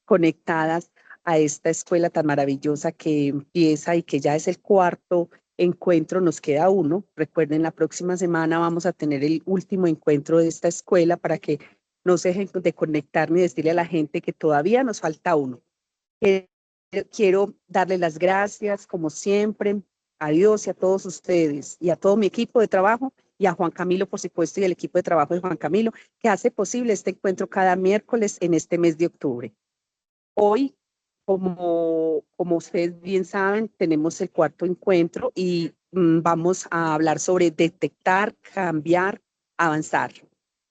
conectadas a esta escuela tan maravillosa que empieza y que ya es el cuarto encuentro, nos queda uno. Recuerden, la próxima semana vamos a tener el último encuentro de esta escuela para que no se dejen de conectar ni decirle a la gente que todavía nos falta uno. Quiero darle las gracias, como siempre, a Dios y a todos ustedes y a todo mi equipo de trabajo y a Juan Camilo, por supuesto, y el equipo de trabajo de Juan Camilo, que hace posible este encuentro cada miércoles en este mes de octubre. Hoy, como ustedes bien saben, tenemos el cuarto encuentro y vamos a hablar sobre detectar, cambiar, avanzar.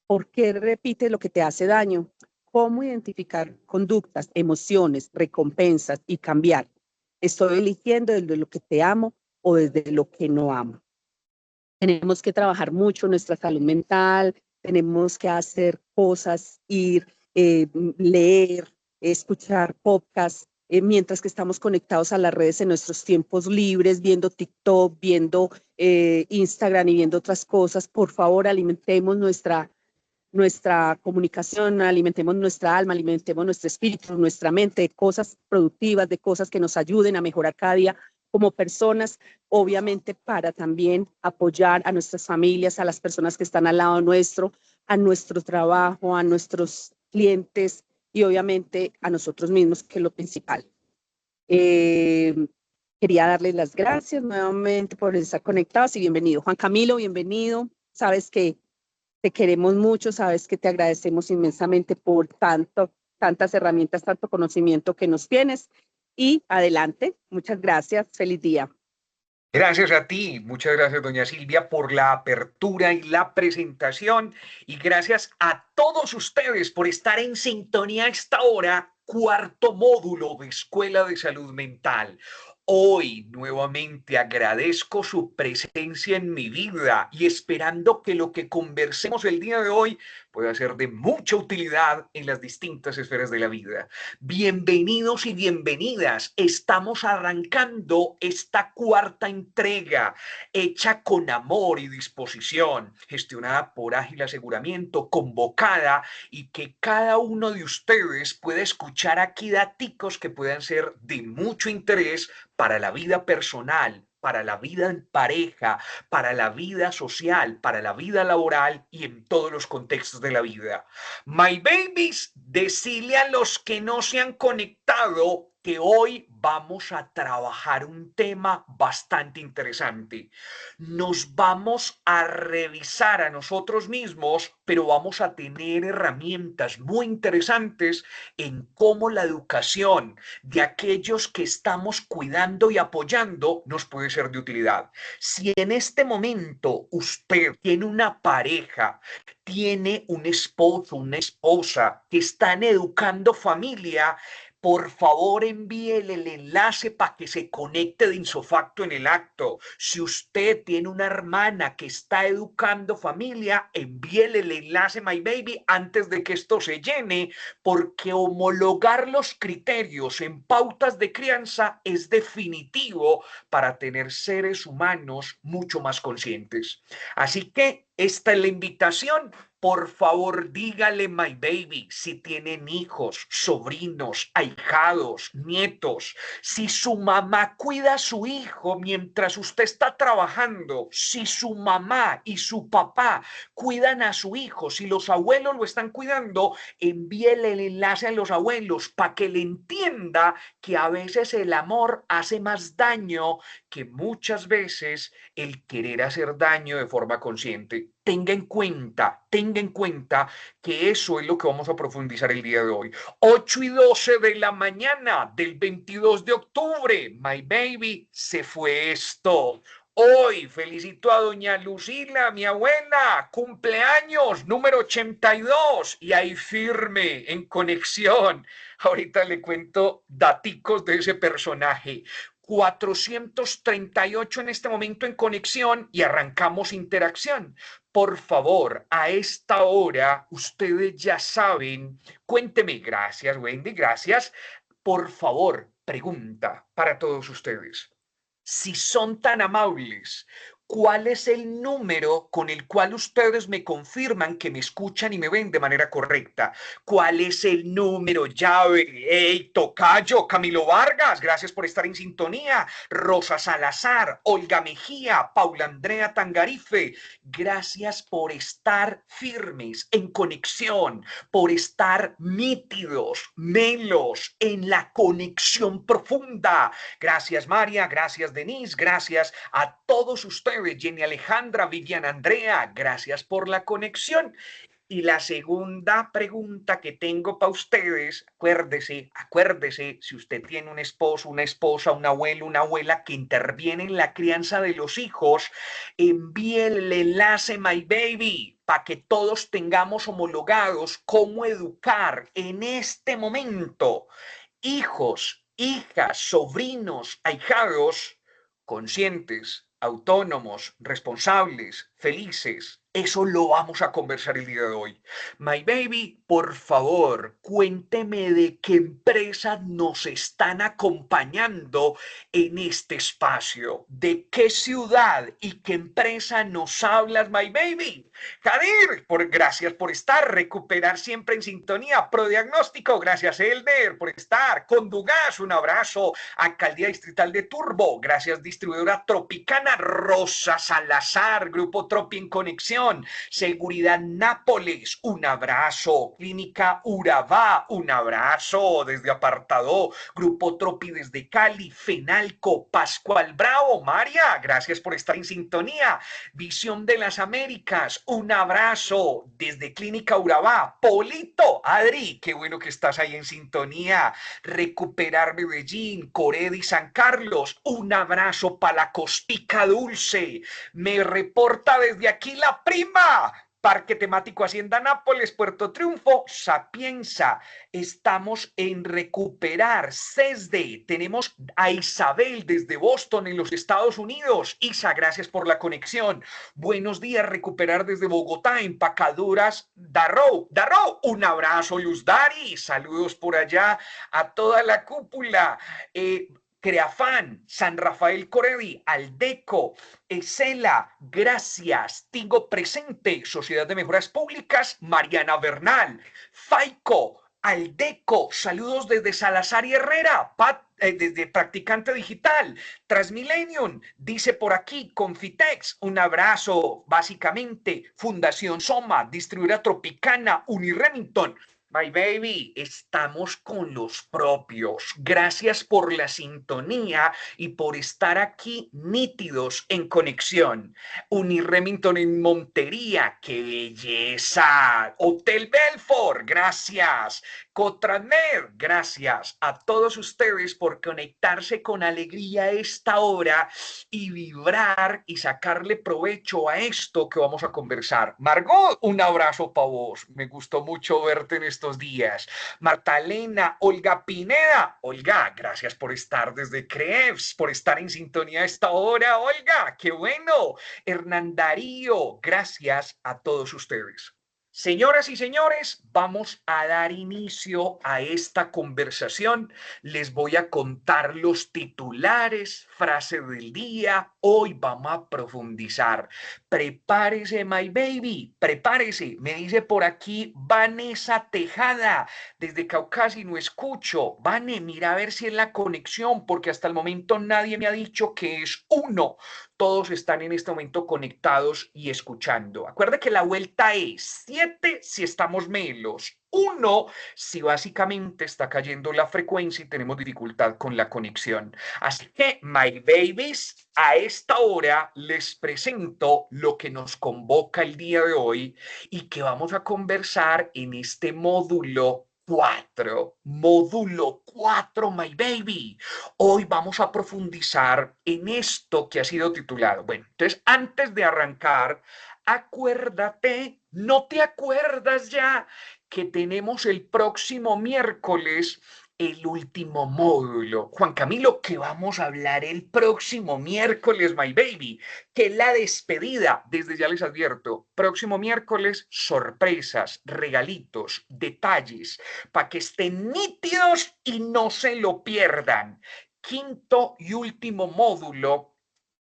¿Por qué repites lo que te hace daño? ¿Cómo identificar conductas, emociones, recompensas y cambiar? ¿Estoy eligiendo desde lo que te amo o desde lo que no amo? Tenemos que trabajar mucho nuestra salud mental, tenemos que hacer cosas, ir, leer, escuchar podcasts, mientras que estamos conectados a las redes en nuestros tiempos libres, viendo TikTok, viendo Instagram y viendo otras cosas. Por favor, alimentemos nuestra comunicación, alimentemos nuestra alma, alimentemos nuestro espíritu, nuestra mente, de cosas productivas, de cosas que nos ayuden a mejorar cada día como personas, obviamente para también apoyar a nuestras familias, a las personas que están al lado nuestro, a nuestro trabajo, a nuestros clientes y obviamente a nosotros mismos, que es lo principal. Eh, Quería darles las gracias nuevamente por estar conectados y bienvenido. Juan Camilo, bienvenido. Sabes que te queremos mucho, sabes que te agradecemos inmensamente por tantas herramientas, tanto conocimiento que nos tienes. Y adelante, muchas gracias, feliz día. Gracias a ti, muchas gracias doña Silvia por la apertura y la presentación y gracias a todos ustedes por estar en sintonía a esta hora, cuarto módulo de Escuela de Salud Mental. Hoy nuevamente agradezco su presencia en mi vida y esperando que lo que conversemos el día de hoy pueda ser de mucha utilidad en las distintas esferas de la vida. Bienvenidos y bienvenidas. Estamos arrancando esta cuarta entrega hecha con amor y disposición, gestionada por Ágil Aseguramiento, convocada y que cada uno de ustedes pueda escuchar aquí daticos que puedan ser de mucho interés para la vida personal, para la vida en pareja, para la vida social, para la vida laboral y en todos los contextos de la vida. My babies, decirle a los que no se han conectado que hoy vamos a trabajar un tema bastante interesante. Nos vamos a revisar a nosotros mismos, pero vamos a tener herramientas muy interesantes en cómo la educación de aquellos que estamos cuidando y apoyando nos puede ser de utilidad. Si en este momento usted tiene una pareja, tiene un esposo, una esposa que están educando familia, por favor envíele el enlace para que se conecte de insofacto en el acto. Si usted tiene una hermana que está educando familia, envíele el enlace, my baby, antes de que esto se llene, porque homologar los criterios en pautas de crianza es definitivo para tener seres humanos mucho más conscientes. Así que esta es la invitación. Por favor, dígale, my baby, si tienen hijos, sobrinos, ahijados, nietos, si su mamá cuida a su hijo mientras usted está trabajando, si su mamá y su papá cuidan a su hijo, si los abuelos lo están cuidando, envíele el enlace a los abuelos para que le entienda que a veces el amor hace más daño que muchas veces el querer hacer daño de forma consciente. Tenga en cuenta que eso es lo que vamos a profundizar el día de hoy. 8:12 de la mañana del 22 de octubre, my baby, se fue esto. Hoy felicito a doña Lucila, mi abuela, cumpleaños número 82 y ahí firme, en conexión. Ahorita le cuento daticos de ese personaje. 438 en este momento en conexión y arrancamos interacción. Por favor, a esta hora, ustedes ya saben, cuénteme, gracias Wendy, gracias. Por favor, pregunta para todos ustedes. Si son tan amables, ¿Cuál es el número con el cual ustedes me confirman que me escuchan y me ven de manera correcta? ¿Cuál es el número llave? ¡Hey, tocayo! Camilo Vargas, gracias por estar en sintonía. Rosa Salazar, Olga Mejía, Paula Andrea Tangarife, gracias por estar firmes, en conexión, por estar nítidos, melos, en la conexión profunda. Gracias, María, gracias, Denise, gracias a todos ustedes, Jenny Alejandra, Vivian Andrea, gracias por la conexión. Y la segunda pregunta que tengo para ustedes, acuérdese, si usted tiene un esposo, una esposa, un abuelo, una abuela que interviene en la crianza de los hijos, envíe el enlace My Baby para que todos tengamos homologados cómo educar en este momento hijos, hijas, sobrinos, ahijados, conscientes, autónomos, responsables, felices. Eso lo vamos a conversar el día de hoy. My Baby, por favor, cuénteme de qué empresas nos están acompañando en este espacio. ¿De qué ciudad y qué empresa nos hablas, My Baby? Jadir, gracias por estar. Recuperar siempre en sintonía. Prodiagnóstico, gracias Elder por estar. Condugas, un abrazo. Alcaldía Distrital de Turbo, gracias distribuidora Tropicana. Rosa Salazar, Grupo Tropi en conexión. Seguridad Nápoles, un abrazo. Clínica Urabá, un abrazo desde Apartado. Grupo Tropi desde Cali. Fenalco, Pascual Bravo. María, gracias por estar en sintonía. Visión de las Américas, un abrazo desde Clínica Urabá. Polito, Adri, qué bueno que estás ahí en sintonía. Recuperar Medellín, Coredi, San Carlos, un abrazo para la Costica Dulce. Me reporta desde aquí la prima. Parque Temático Hacienda Nápoles, Puerto Triunfo, Sapienza. Estamos en Recuperar, CESDE. Tenemos a Isabel desde Boston, en los Estados Unidos. Isa, gracias por la conexión. Buenos días, Recuperar desde Bogotá, Empacaduras Darrow. Un abrazo, Luz Dari. Saludos por allá a toda la cúpula. Creafán, San Rafael Coredi, Aldeco, Esela, gracias, Tigo Presente, Sociedad de Mejoras Públicas, Mariana Bernal, Faico, Aldeco, saludos desde Salazar y Herrera, desde Practicante Digital, Transmillennium, dice por aquí, Confitex, un abrazo, básicamente, Fundación Soma, Distribuidora Tropicana, Uniremington. My Baby, estamos con los propios. Gracias por la sintonía y por estar aquí nítidos en conexión. Uniremington en Montería, qué belleza. Hotel Belfort, gracias. Cotramed, gracias a todos ustedes por conectarse con alegría a esta hora y vibrar y sacarle provecho a esto que vamos a conversar. Margot, un abrazo para vos. Me gustó mucho verte en estos días. Marta Elena, Olga Pineda. Olga, gracias por estar desde CREEVS, por estar en sintonía a esta hora. Olga, qué bueno. Hernán Darío, gracias a todos ustedes. Señoras y señores, vamos a dar inicio a esta conversación. Les voy a contar los titulares, frase del día. Hoy vamos a profundizar. Prepárese, my baby, prepárese. Me dice por aquí Vanessa Tejada, desde Caucasia, no escucho. Vane, mira a ver si es la conexión, porque hasta el momento nadie me ha dicho que es uno. Todos están en este momento conectados y escuchando. Acuerde que la vuelta es 7 si estamos melos, 1 si básicamente está cayendo la frecuencia y tenemos dificultad con la conexión. Así que, my babies, a esta hora les presento lo que nos convoca el día de hoy y que vamos a conversar en este módulo 4. Módulo 4, my baby. Hoy vamos a profundizar en esto que ha sido titulado. Bueno, entonces antes de arrancar, acuérdate, ¿no te acuerdas ya que tenemos el próximo miércoles el último módulo? Juan Camilo, que vamos a hablar el próximo miércoles, my baby, que la despedida, desde ya les advierto, próximo miércoles, sorpresas, regalitos, detalles, para que estén nítidos y no se lo pierdan. Quinto y último módulo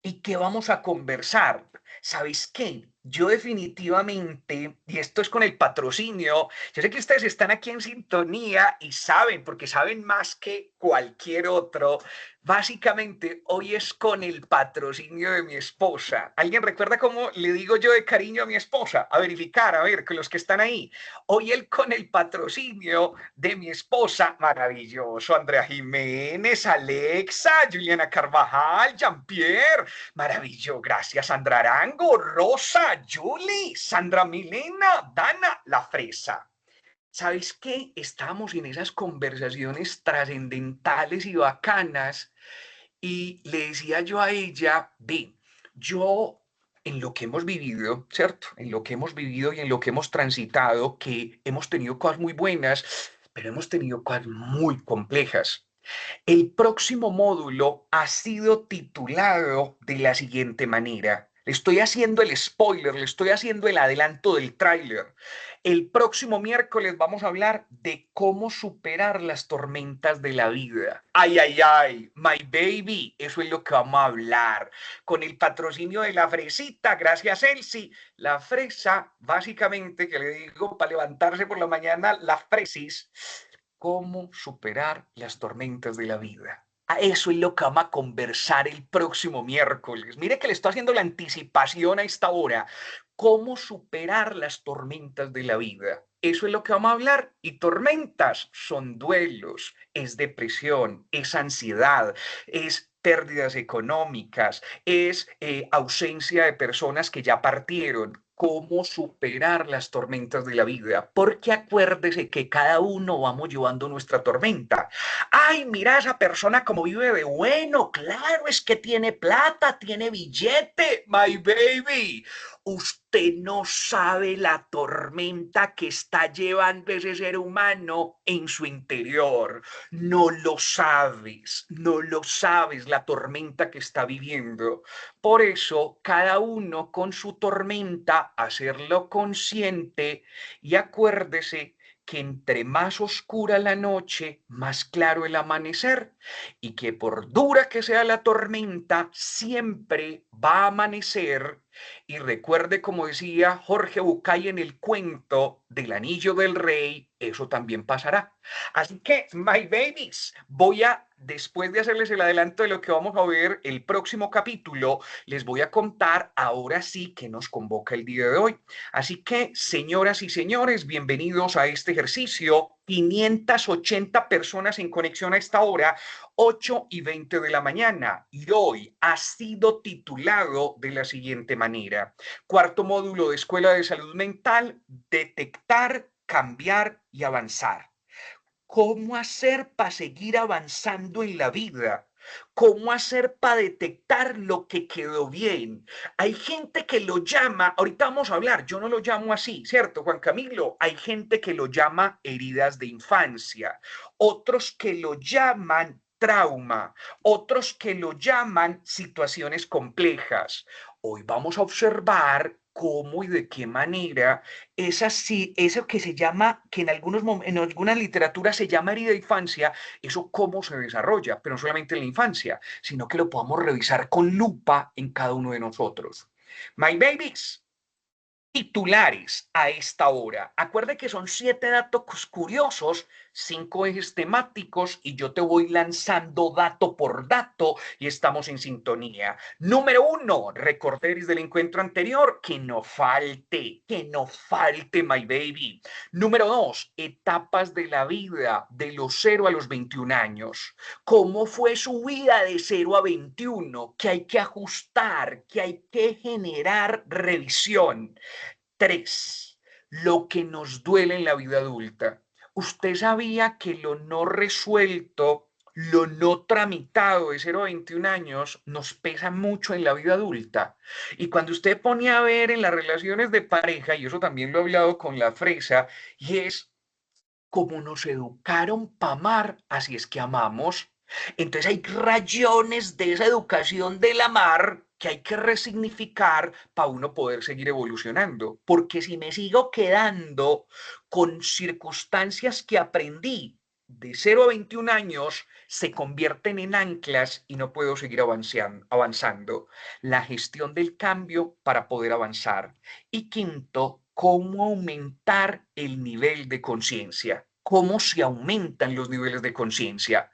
¿Y qué vamos a conversar? ¿Sabéis qué? Yo definitivamente, y esto es con el patrocinio, yo sé que ustedes están aquí en sintonía y saben, porque saben más que cualquier otro, básicamente hoy es con el patrocinio de mi esposa. ¿Alguien recuerda cómo le digo yo de cariño a mi esposa? A verificar, a ver, que los que están ahí. Hoy él con el patrocinio de mi esposa, maravilloso, Andrea Jiménez, Alexa, Juliana Carvajal, Jean-Pierre. Maravilloso, gracias Sandra Arango, Rosa, Julie, Sandra Milena, Dana, La Fresa. ¿Sabes qué? Estamos en esas conversaciones trascendentales y bacanas y le decía yo a ella, ve, yo en lo que hemos vivido, ¿cierto? En lo que hemos vivido y en lo que hemos transitado, que hemos tenido cosas muy buenas, pero hemos tenido cosas muy complejas. El próximo módulo ha sido titulado de la siguiente manera. Le estoy haciendo el spoiler, le estoy haciendo el adelanto del tráiler. El próximo miércoles vamos a hablar de cómo superar las tormentas de la vida. Ay, ay, ay, my baby, eso es lo que vamos a hablar. Con el patrocinio de la fresita, gracias Elsie. La fresa, básicamente, que le digo para levantarse por la mañana, la fresis, cómo superar las tormentas de la vida. A eso es lo que vamos a conversar el próximo miércoles. Mire que le estoy haciendo la anticipación a esta hora. Cómo superar las tormentas de la vida. Eso es lo que vamos a hablar. Y tormentas son duelos, es depresión, es ansiedad, es pérdidas económicas, es ausencia de personas que ya partieron. Cómo superar las tormentas de la vida, porque acuérdese que cada uno vamos llevando nuestra tormenta. Ay, mira esa persona como vive de bueno, claro, es que tiene plata, tiene billete, my baby. Usted no sabe la tormenta que está llevando ese ser humano en su interior. No lo sabes, no lo sabes la tormenta que está viviendo. Por eso, cada uno con su tormenta, hacerlo consciente y acuérdese que entre más oscura la noche, más claro el amanecer, y que por dura que sea la tormenta, siempre va a amanecer. Y recuerde, como decía Jorge Bucay en el cuento del Anillo del Rey, eso también pasará. Así que, my babies, después de hacerles el adelanto de lo que vamos a ver el próximo capítulo, les voy a contar ahora sí que nos convoca el día de hoy. Así que, señoras y señores, bienvenidos a este ejercicio. 580 personas en conexión a esta hora, 8:20 de la mañana. Y hoy ha sido titulado de la siguiente manera. Cuarto módulo de Escuela de Salud Mental, detectar, cambiar y avanzar. ¿Cómo hacer para seguir avanzando en la vida? ¿Cómo hacer para detectar lo que quedó bien? Hay gente que lo llama, ahorita vamos a hablar, yo no lo llamo así, ¿cierto, Juan Camilo? Hay gente que lo llama heridas de infancia, otros que lo llaman trauma, otros que lo llaman situaciones complejas. Hoy vamos a observar cómo y de qué manera es así, eso que se llama, que en alguna literatura se llama herida de infancia, eso cómo se desarrolla, pero no solamente en la infancia, sino que lo podamos revisar con lupa en cada uno de nosotros. My babies, titulares a esta hora. Acuerde que son 7 datos curiosos, 5 ejes temáticos y yo te voy lanzando dato por dato y estamos en sintonía. Número 1, recorderis del encuentro anterior, que no falte, my baby. Número 2, etapas de la vida de los 0 a los 21 años. ¿Cómo fue su vida de 0 a 21? Que hay que ajustar, que hay que generar revisión. 3, lo que nos duele en la vida adulta. ¿Usted sabía que lo no resuelto, lo no tramitado de 0 a 21 años nos pesa mucho en la vida adulta? Y cuando usted pone a ver en las relaciones de pareja, y eso también lo he hablado con la fresa, y es como nos educaron para amar, así es que amamos. Entonces hay rayones de esa educación del amar que hay que resignificar para uno poder seguir evolucionando. Porque si me sigo quedando con circunstancias que aprendí de 0 a 21 años se convierten en anclas y no puedo seguir avanzando. La gestión del cambio para poder avanzar. Y quinto, cómo aumentar el nivel de conciencia. ¿Cómo se aumentan los niveles de conciencia?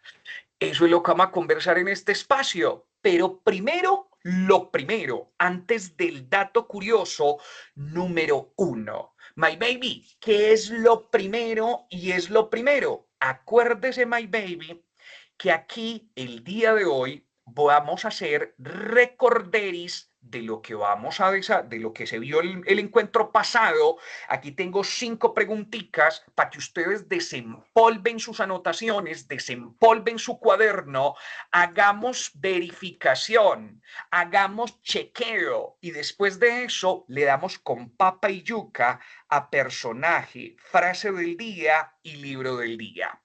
Eso es lo que vamos a conversar en este espacio. Pero primero, lo primero, antes del dato curioso número 1. My baby, ¿qué es lo primero y es lo primero? Acuérdese, my baby, que aquí el día de hoy vamos a hacer recorderis de lo que de lo que se vio el encuentro pasado. Aquí tengo 5 preguntitas para que ustedes desempolven sus anotaciones, desempolven su cuaderno, hagamos verificación, hagamos chequeo y después de eso le damos con papa y yuca a personaje, frase del día y libro del día.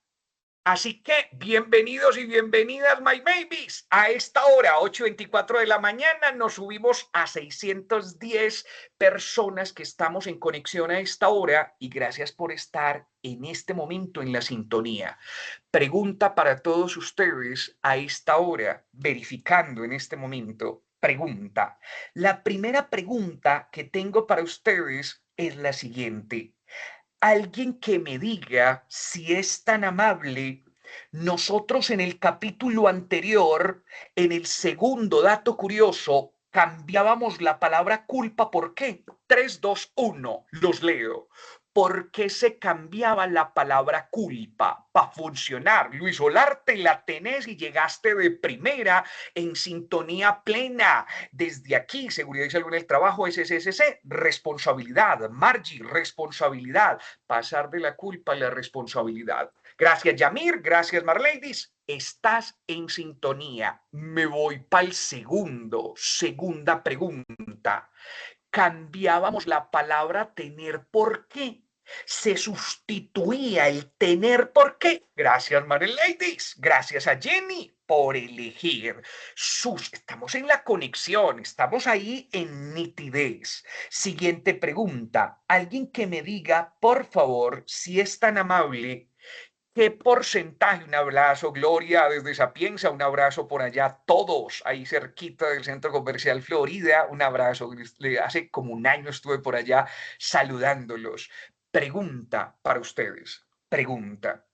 Así que bienvenidos y bienvenidas, my babies. A esta hora, 8:24 de la mañana, nos subimos a 610 personas que estamos en conexión a esta hora y gracias por estar en este momento en la sintonía. Pregunta para todos ustedes a esta hora, verificando en este momento. Pregunta. La primera pregunta que tengo para ustedes es la siguiente. Alguien que me diga si es tan amable. Nosotros en el capítulo anterior, en el segundo dato curioso, cambiábamos la palabra culpa. ¿Por qué? 3, 2, 1. Los leo. ¿Por qué se cambiaba la palabra culpa? Para funcionar. Luis Olarte, la tenés y llegaste de primera en sintonía plena. Desde aquí, Seguridad y Salud en el Trabajo, SSC, responsabilidad. Margie, responsabilidad. Pasar de la culpa a la responsabilidad. Gracias, Yamir. Gracias, Marladies. Estás en sintonía. Me voy para el segunda pregunta. Cambiábamos la palabra tener por qué. Se sustituía el tener por qué. Gracias, Marladies. Gracias a Jenny por elegir. Estamos en la conexión, estamos ahí en nitidez. Siguiente pregunta. Alguien que me diga, por favor, si es tan amable, ¿qué porcentaje? Un abrazo, Gloria, desde Sapienza, un abrazo por allá, todos ahí cerquita del Centro Comercial Florida, un abrazo. Hace como un año estuve por allá saludándolos. Pregunta para ustedes, pregunta.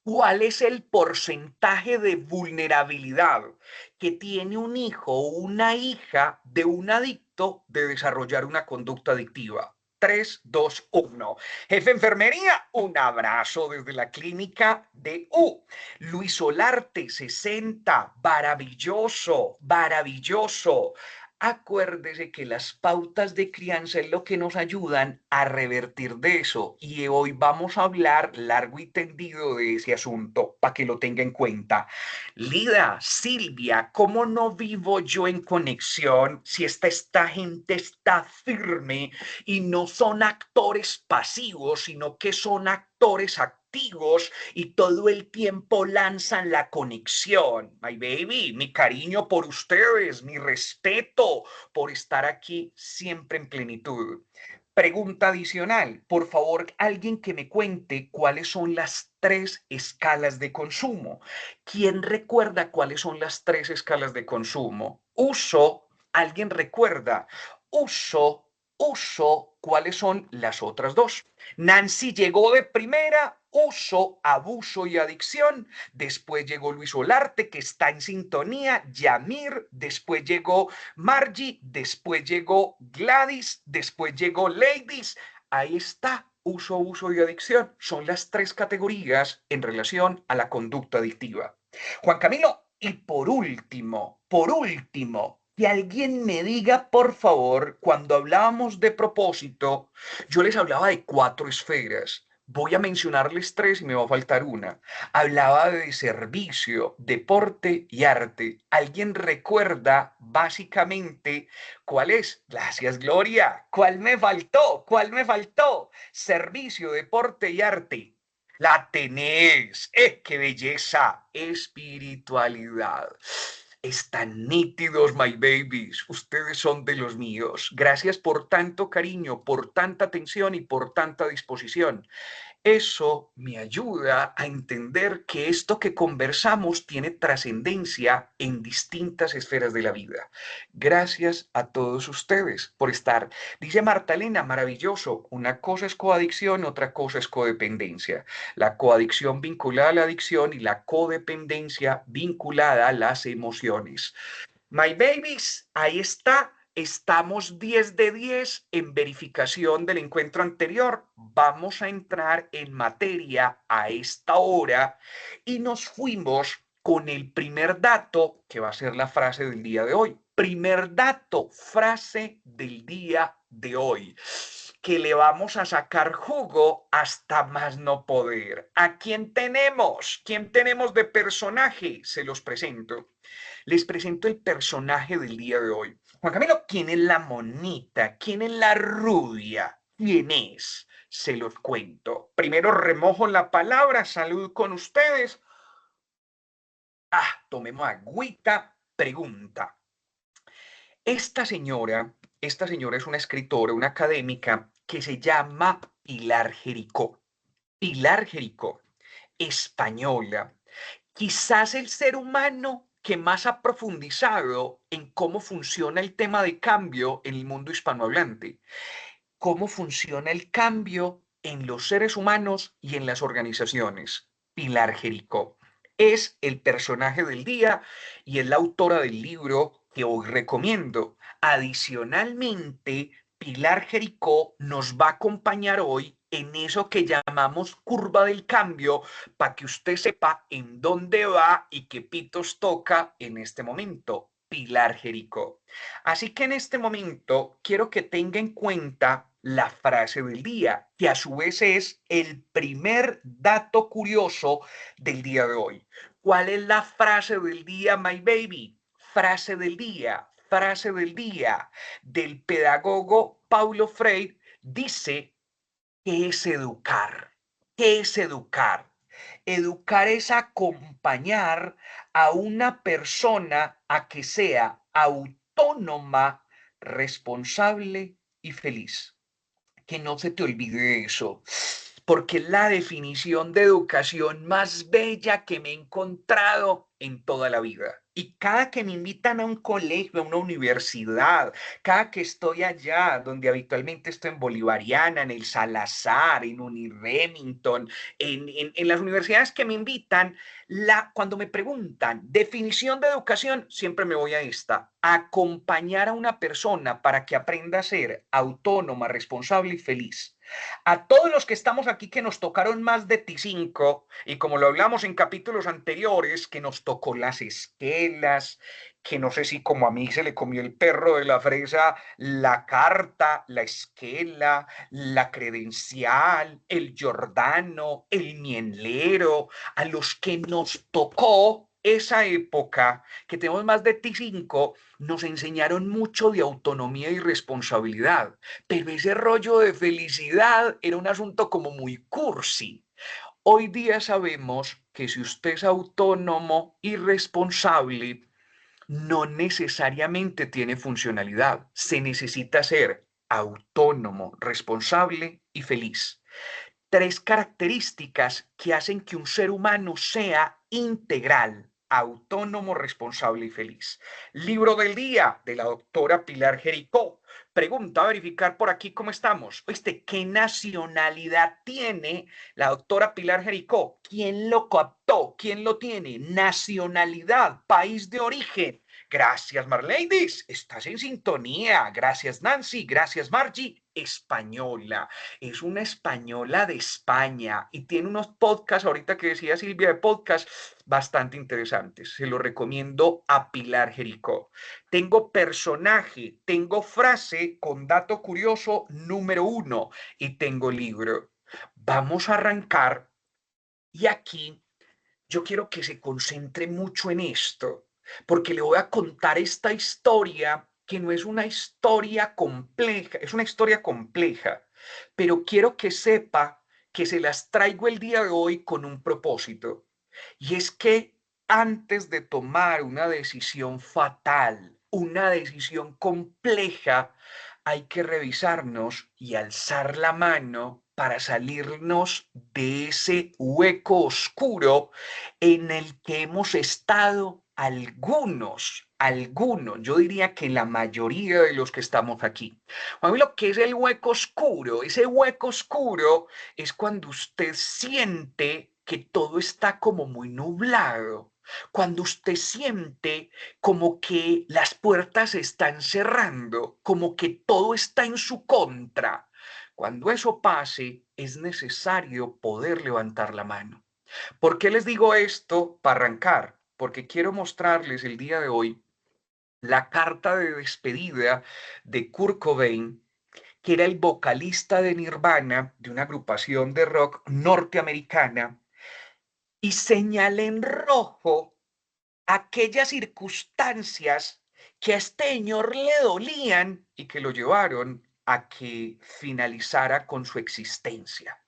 ¿Cuál es el porcentaje de vulnerabilidad que tiene un hijo o una hija de un adicto de desarrollar una conducta adictiva? 3, 2, 1. Jefe enfermería, un abrazo desde la clínica de U. Luis Olarte, 60. Maravilloso, maravilloso. Acuérdese que las pautas de crianza es lo que nos ayudan a revertir de eso y hoy vamos a hablar largo y tendido de ese asunto para que lo tenga en cuenta. Lida, Silvia, ¿cómo no vivo yo en conexión si esta gente está firme y no son actores pasivos, sino que son actores activos? Y todo el tiempo lanzan la conexión. My baby, mi cariño por ustedes, mi respeto por estar aquí siempre en plenitud. Pregunta adicional, por favor, alguien que me cuente cuáles son las 3 escalas de consumo. ¿Quién recuerda cuáles son las 3 escalas de consumo? Uso, ¿alguien recuerda? Uso, ¿cuáles son las otras 2? Nancy llegó de primera, uso, abuso y adicción. Después llegó Luis Olarte, que está en sintonía. Yamir, después llegó Margie, después llegó Gladys, después llegó Ladies. Ahí está, uso y adicción. Son las 3 categorías en relación a la conducta adictiva. Juan Camilo, y por último, que alguien me diga, por favor, cuando hablábamos de propósito, yo les hablaba de 4 esferas. Voy a mencionarles 3 y me va a faltar una. Hablaba de servicio, deporte y arte. ¿Alguien recuerda básicamente cuál es? Gracias, Gloria. ¿Cuál me faltó? ¿Cuál me faltó? Servicio, deporte y arte. La tenés. ¡Qué belleza! Espiritualidad. Están nítidos, my babies. Ustedes son de los míos. Gracias por tanto cariño, por tanta atención y por tanta disposición. Eso me ayuda a entender que esto que conversamos tiene trascendencia en distintas esferas de la vida. Gracias a todos ustedes por estar. Dice Marta Elena, maravilloso. Una cosa es coadicción, otra cosa es codependencia. La coadicción vinculada a la adicción y la codependencia vinculada a las emociones. My babies, ahí está. Estamos 10 de 10 en verificación del encuentro anterior. Vamos a entrar en materia a esta hora y nos fuimos con el primer dato que va a ser la frase del día de hoy. Primer dato, frase del día de hoy, que le vamos a sacar jugo hasta más no poder. ¿A quién tenemos? ¿Quién tenemos de personaje? Se los presento. Les presento el personaje del día de hoy. Juan Camilo, ¿quién es la monita? ¿Quién es la rubia? ¿Quién es? Se los cuento. Primero remojo la palabra, salud con ustedes. Tomemos agüita, pregunta. Esta señora es una escritora, una académica que se llama Pilar Jericó. Pilar Jericó, española. Quizás el ser humano que más ha profundizado en cómo funciona el tema de cambio en el mundo hispanohablante, cómo funciona el cambio en los seres humanos y en las organizaciones. Pilar Jericó es el personaje del día y es la autora del libro que hoy recomiendo. Adicionalmente, Pilar Jericó nos va a acompañar hoy en eso que llamamos curva del cambio, para que usted sepa en dónde va y qué pitos toca en este momento. Pilar Jericó. Así que en este momento quiero que tenga en cuenta la frase del día, que a su vez es el primer dato curioso del día de hoy. ¿Cuál es la frase del día, my baby? Frase del día del pedagogo Paulo Freire dice: ¿qué es educar? ¿Qué es educar? Educar es acompañar a una persona a que sea autónoma, responsable y feliz. Que no se te olvide eso, porque es la definición de educación más bella que me he encontrado en toda la vida. Y cada que me invitan a un colegio, a una universidad, cada que estoy allá, donde habitualmente estoy en Bolivariana, en el Salazar, en Uniremington, en las universidades que me invitan, cuando me preguntan definición de educación, siempre me voy a esta: acompañar a una persona para que aprenda a ser autónoma, responsable y feliz. A todos los que estamos aquí que nos tocaron más de T5, y como lo hablamos en capítulos anteriores, que nos tocó las esquelas, que no sé si como a mí se le comió el perro de la fresa, la carta, la esquela, la credencial, el Giordano, el Mienlero, a los que nos tocó esa época, que tenemos más de T5, nos enseñaron mucho de autonomía y responsabilidad, pero ese rollo de felicidad era un asunto como muy cursi. Hoy día sabemos que si usted es autónomo y responsable, no necesariamente tiene funcionalidad. Se necesita ser autónomo, responsable y feliz. Tres características que hacen que un ser humano sea integral, autónomo, responsable y feliz. Libro del día de la doctora Pilar Jericó. Pregunta a verificar por aquí cómo estamos. ¿Qué nacionalidad tiene la doctora Pilar Jericó? ¿Quién lo captó? ¿Quién lo tiene? Nacionalidad, país de origen. Gracias, Marladies. Estás en sintonía. Gracias, Nancy. Gracias, Margie. Española. Es una española de España y tiene unos podcasts, ahorita que decía Silvia, de podcast bastante interesantes. Se lo recomiendo a Pilar Jericó. Tengo personaje, tengo frase con dato curioso número 1 y tengo libro. Vamos a arrancar y aquí yo quiero que se concentre mucho en esto, porque le voy a contar esta historia que no es una historia compleja, es una historia compleja, pero quiero que sepa que se las traigo el día de hoy con un propósito, y es que antes de tomar una decisión fatal, una decisión compleja, hay que revisarnos y alzar la mano para salirnos de ese hueco oscuro en el que hemos estado algunos, yo diría que la mayoría de los que estamos aquí. A mí lo que es el hueco oscuro, ese hueco oscuro es cuando usted siente que todo está como muy nublado, cuando usted siente como que las puertas se están cerrando, como que todo está en su contra. Cuando eso pase, es necesario poder levantar la mano. ¿Por qué les digo esto para arrancar? Porque quiero mostrarles el día de hoy la carta de despedida de Kurt Cobain, que era el vocalista de Nirvana, de una agrupación de rock norteamericana, y señala en rojo aquellas circunstancias que a este señor le dolían y que lo llevaron a que finalizara con su existencia.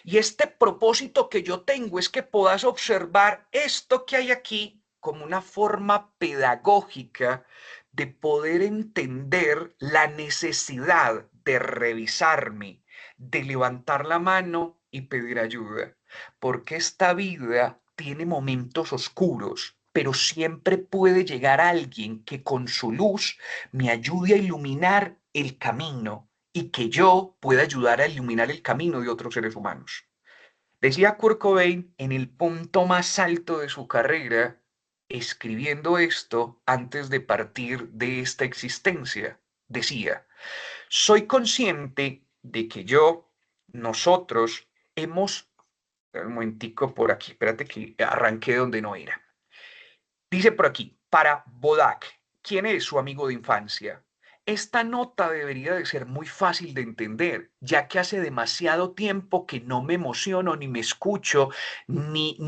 Y este propósito que yo tengo es que puedas observar esto que hay aquí como una forma pedagógica de poder entender la necesidad de revisarme, de levantar la mano y pedir ayuda. Porque esta vida tiene momentos oscuros, pero siempre puede llegar alguien que con su luz me ayude a iluminar el camino y que yo pueda ayudar a iluminar el camino de otros seres humanos. Decía Kurt Cobain en el punto más alto de su carrera, escribiendo esto antes de partir de esta existencia. Decía, soy consciente de que nosotros hemos... Un momentico por aquí, espérate que arranqué donde no era. Dice por aquí, para Bodak, ¿quién es su amigo de infancia? Esta nota debería de ser muy fácil de entender, ya que hace demasiado tiempo que no me emociono, ni me escucho, ni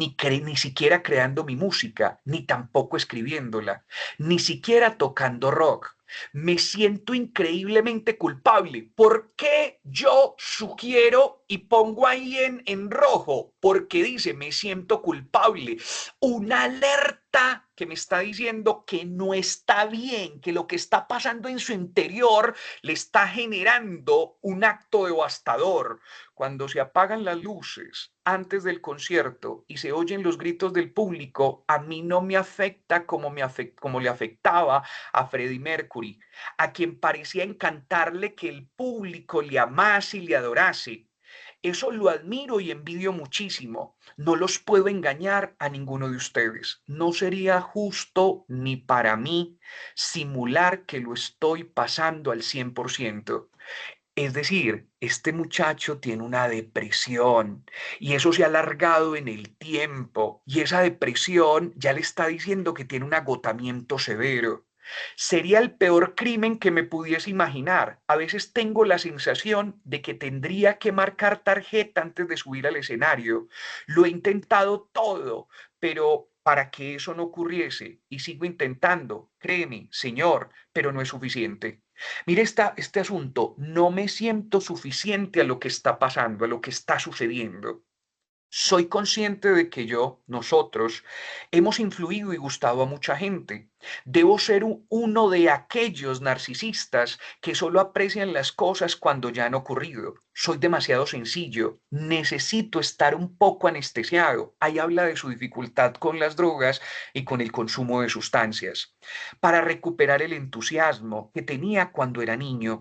siquiera creando mi música, ni tampoco escribiéndola, ni siquiera tocando rock. Me siento increíblemente culpable. ¿Por qué yo sugiero y pongo ahí en rojo? Porque dice, me siento culpable. Una alerta que me está diciendo que no está bien, que lo que está pasando en su interior le está generando un acto devastador. Cuando se apagan las luces antes del concierto y se oyen los gritos del público, a mí no me afecta como le afectaba a Freddie Mercury, a quien parecía encantarle que el público le amase y le adorase. Eso lo admiro y envidio muchísimo. No los puedo engañar a ninguno de ustedes. No sería justo ni para mí simular que lo estoy pasando al 100%. Es decir, este muchacho tiene una depresión y eso se ha alargado en el tiempo y esa depresión ya le está diciendo que tiene un agotamiento severo. Sería el peor crimen que me pudiese imaginar. A veces tengo la sensación de que tendría que marcar tarjeta antes de subir al escenario. Lo he intentado todo, pero para que eso no ocurriese y sigo intentando, créeme, señor, pero no es suficiente. Mire este asunto, no me siento suficiente a lo que está pasando, a lo que está sucediendo. Soy consciente de que nosotros, hemos influido y gustado a mucha gente. Debo ser uno de aquellos narcisistas que solo aprecian las cosas cuando ya han ocurrido. Soy demasiado sencillo. Necesito estar un poco anestesiado. Ahí habla de su dificultad con las drogas y con el consumo de sustancias. Para recuperar el entusiasmo que tenía cuando era niño.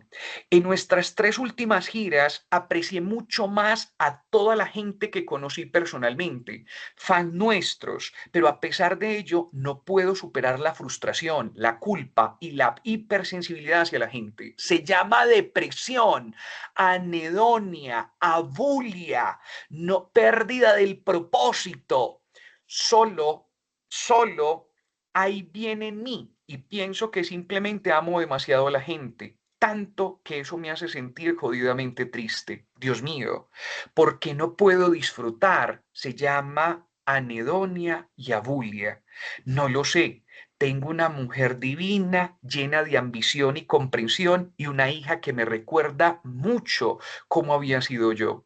En nuestras 3 últimas giras aprecié mucho más a toda la gente que conocí personalmente, fan nuestros, pero a pesar de ello no puedo superar la frustración, la culpa y la hipersensibilidad hacia la gente. Se llama depresión, anedonia, abulia, no pérdida del propósito. Solo hay bien en mí y pienso que simplemente amo demasiado a la gente, tanto que eso me hace sentir jodidamente triste. Dios mío, porque no puedo disfrutar, se llama anedonia y abulia. No lo sé. Tengo una mujer divina, llena de ambición y comprensión, y una hija que me recuerda mucho cómo había sido yo,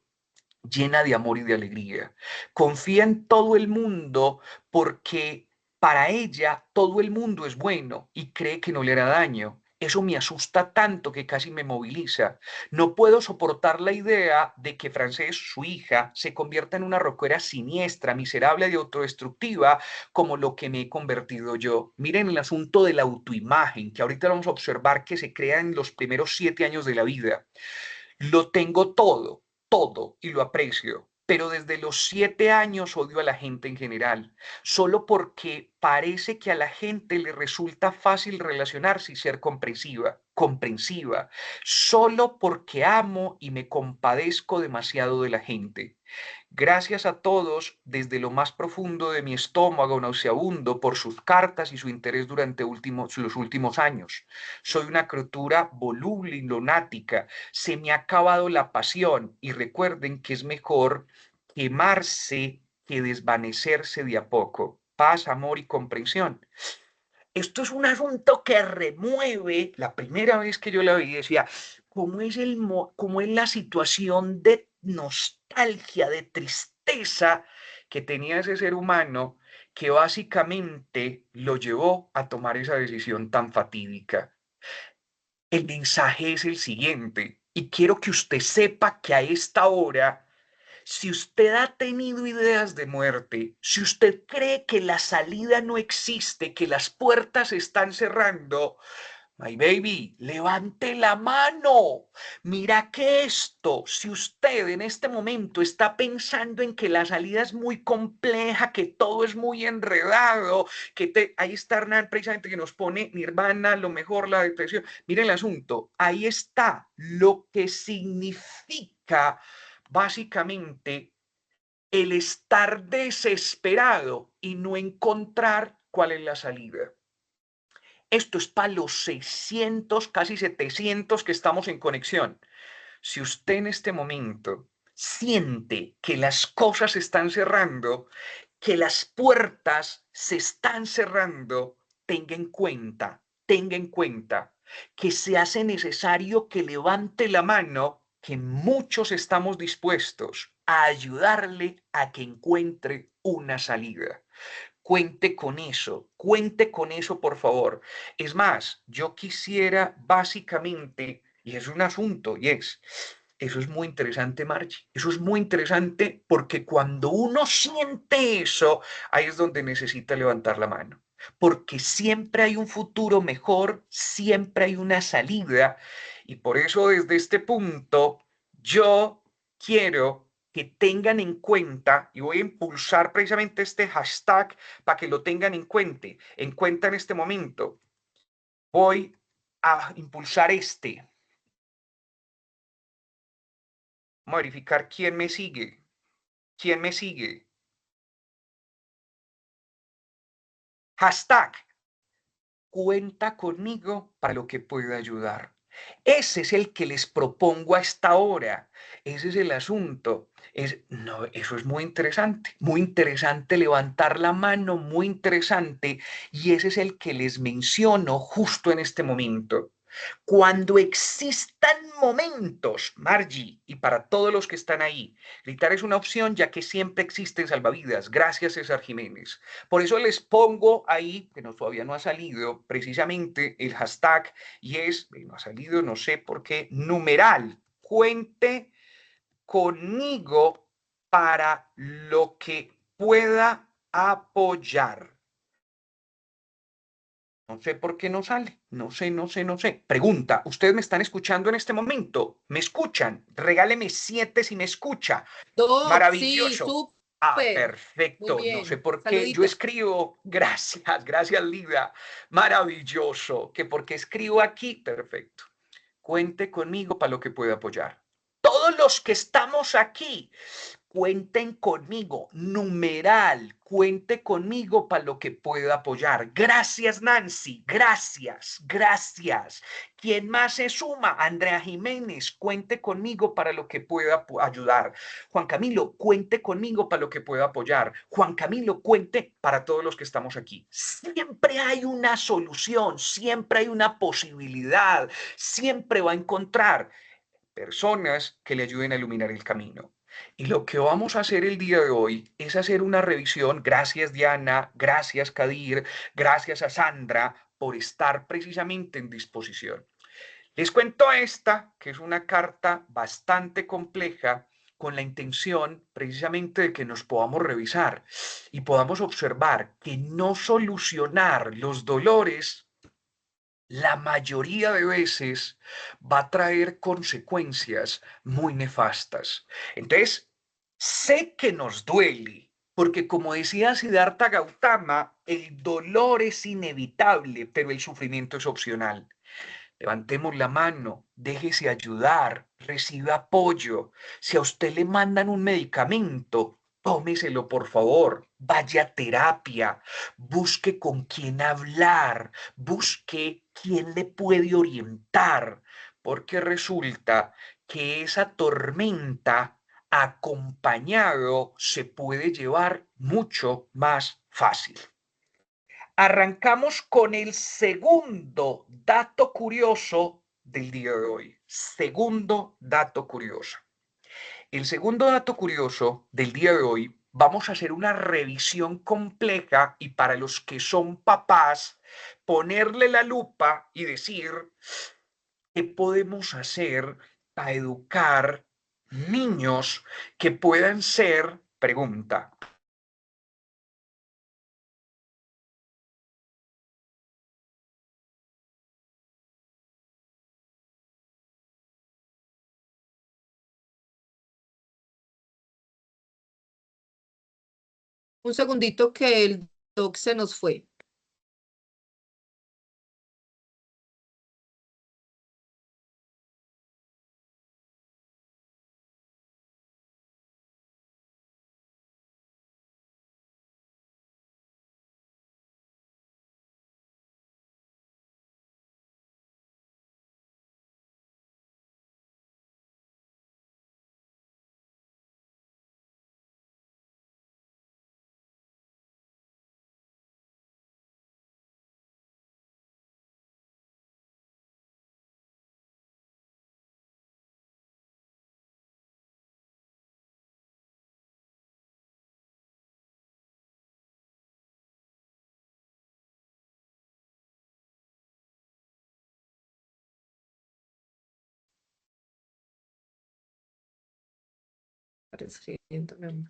llena de amor y de alegría. Confía en todo el mundo porque para ella todo el mundo es bueno y cree que no le hará daño. Eso me asusta tanto que casi me moviliza. No puedo soportar la idea de que Frances, su hija, se convierta en una rockera siniestra, miserable y autodestructiva como lo que me he convertido yo. Miren el asunto de la autoimagen, que ahorita vamos a observar que se crea en los primeros 7 años de la vida. Lo tengo todo, todo, y lo aprecio. Pero desde los 7 años odio a la gente en general, solo porque parece que a la gente le resulta fácil relacionarse y ser comprensiva, solo porque amo y me compadezco demasiado de la gente. Gracias a todos desde lo más profundo de mi estómago nauseabundo por sus cartas y su interés durante los últimos años. Soy una criatura voluble y lunática. Se me ha acabado la pasión y recuerden que es mejor quemarse que desvanecerse de a poco. Paz, amor y comprensión. Esto es un asunto que remueve, la primera vez que yo la vi decía, cómo es la situación de nostalgia, de tristeza que tenía ese ser humano que básicamente lo llevó a tomar esa decisión tan fatídica. El mensaje es el siguiente, y quiero que usted sepa que a esta hora, si usted ha tenido ideas de muerte, si usted cree que la salida no existe, que las puertas están cerrando, my baby, levante la mano. Mira que esto, si usted en este momento está pensando en que la salida es muy compleja, que todo es muy enredado, ahí está Hernán precisamente que nos pone Nirvana, lo mejor, la depresión. Miren el asunto, ahí está lo que significa básicamente el estar desesperado y no encontrar cuál es la salida. Esto es para los 600, casi 700 que estamos en conexión. Si usted en este momento siente que las cosas se están cerrando, que las puertas se están cerrando, tenga en cuenta que se hace necesario que levante la mano, que muchos estamos dispuestos a ayudarle a que encuentre una salida. Cuente con eso, por favor. Es más, yo quisiera básicamente, y es un asunto, eso es muy interesante, Margie, eso es muy interesante porque cuando uno siente eso, ahí es donde necesita levantar la mano, porque siempre hay un futuro mejor, siempre hay una salida, y por eso desde este punto, yo quiero que tengan en cuenta, y voy a impulsar precisamente este hashtag para que lo tengan en cuenta en este momento. Voy a impulsar este. Vamos a verificar quién me sigue. ¿Quién me sigue? Hashtag, cuenta conmigo para lo que pueda ayudar. Ese es el que les propongo a esta hora. Ese es el asunto. No, eso es muy interesante levantar la mano, muy interesante. Y ese es el que les menciono justo en este momento. Cuando existan momentos, Margie, y para todos los que están ahí, gritar es una opción ya que siempre existen salvavidas. Gracias, César Jiménez. Por eso les pongo ahí, que todavía no ha salido, precisamente el hashtag, y no ha salido, no sé por qué, numeral. Cuente conmigo para lo que pueda apoyar. No sé por qué no sale. No sé. Pregunta, ¿ustedes me están escuchando en este momento? ¿Me escuchan? Regáleme 7 si me escucha. Doc, sí, Maravilloso. Ah, súper. Muy perfecto. No sé bien. por qué. Yo Saluditos. escribo. Gracias, Lida. Maravilloso. ¿Que por qué escribo aquí? Perfecto. Cuente conmigo para lo que pueda apoyar. Todos los que estamos aquí, cuenten conmigo, numeral, cuente conmigo para lo que pueda apoyar. Gracias, Nancy, gracias. ¿Quién más se suma? Andrea Jiménez, cuente conmigo para lo que pueda ayudar. Juan Camilo, cuente conmigo para lo que pueda apoyar. Juan Camilo, cuente para todos los que estamos aquí. Siempre hay una solución, siempre hay una posibilidad, siempre va a encontrar personas que le ayuden a iluminar el camino. Y lo que vamos a hacer el día de hoy es hacer una revisión. Gracias, Diana, gracias, Kadir, gracias a Sandra, por estar precisamente en disposición. Les cuento esta, que es una carta bastante compleja, con la intención precisamente de que nos podamos revisar y podamos observar que no solucionar los dolores la mayoría de veces va a traer consecuencias muy nefastas. Entonces, sé que nos duele, porque como decía Siddhartha Gautama, el dolor es inevitable, pero el sufrimiento es opcional. Levantemos la mano, déjese ayudar, reciba apoyo. Si a usted le mandan un medicamento, tómeselo por favor, vaya a terapia, busque con quién hablar, busque quién le puede orientar, porque resulta que esa tormenta acompañado se puede llevar mucho más fácil. Arrancamos con el segundo dato curioso del día de hoy. Segundo dato curioso. El segundo dato curioso del día de hoy, vamos a hacer una revisión compleja y para los que son papás, ponerle la lupa y decir qué podemos hacer para educar niños que puedan ser, pregunta, Un segundito que el doc se nos fue. Escribiendo, mi amor.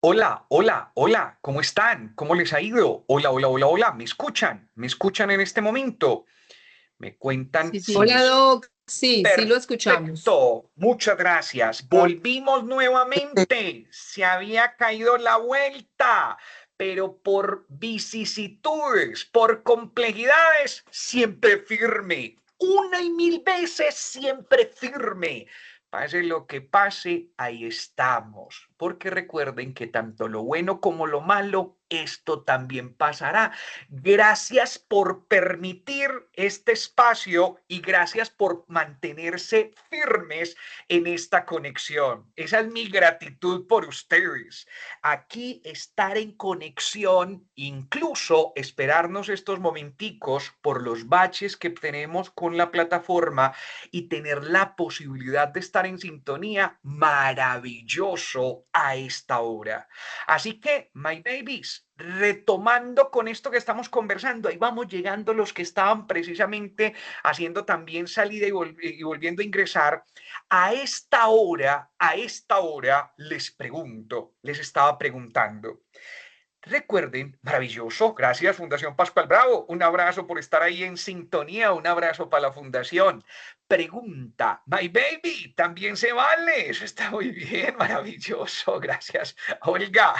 hola, hola, hola, ¿cómo están? ¿Cómo les ha ido? Hola, hola, hola, hola, ¿me escuchan? ¿Me escuchan en este momento? Me cuentan Sí, sí. si Hola, les... Doc. Sí, sí lo escuchamos. Perfecto, muchas gracias. Volvimos nuevamente. Se había caído la vuelta, pero por vicisitudes, por complejidades, siempre firme. Una y mil veces siempre firme. Pase lo que pase, ahí estamos. Porque recuerden que tanto lo bueno como lo malo, esto también pasará. Gracias por permitir este espacio y gracias por mantenerse firmes en esta conexión. Esa es mi gratitud por ustedes. Aquí estar en conexión, incluso esperarnos estos momenticos por los baches que tenemos con la plataforma y tener la posibilidad de estar en sintonía, maravilloso a esta hora. Así que, my babies, retomando con esto que estamos conversando, ahí vamos llegando los que estaban precisamente haciendo también salida y volviendo a ingresar. A esta hora les estaba preguntando. Recuerden, maravilloso, gracias Fundación Pascual Bravo, un abrazo por estar ahí en sintonía, un abrazo para la Fundación. Pregunta, my baby, también se vale, eso está muy bien, maravilloso, gracias. Olga,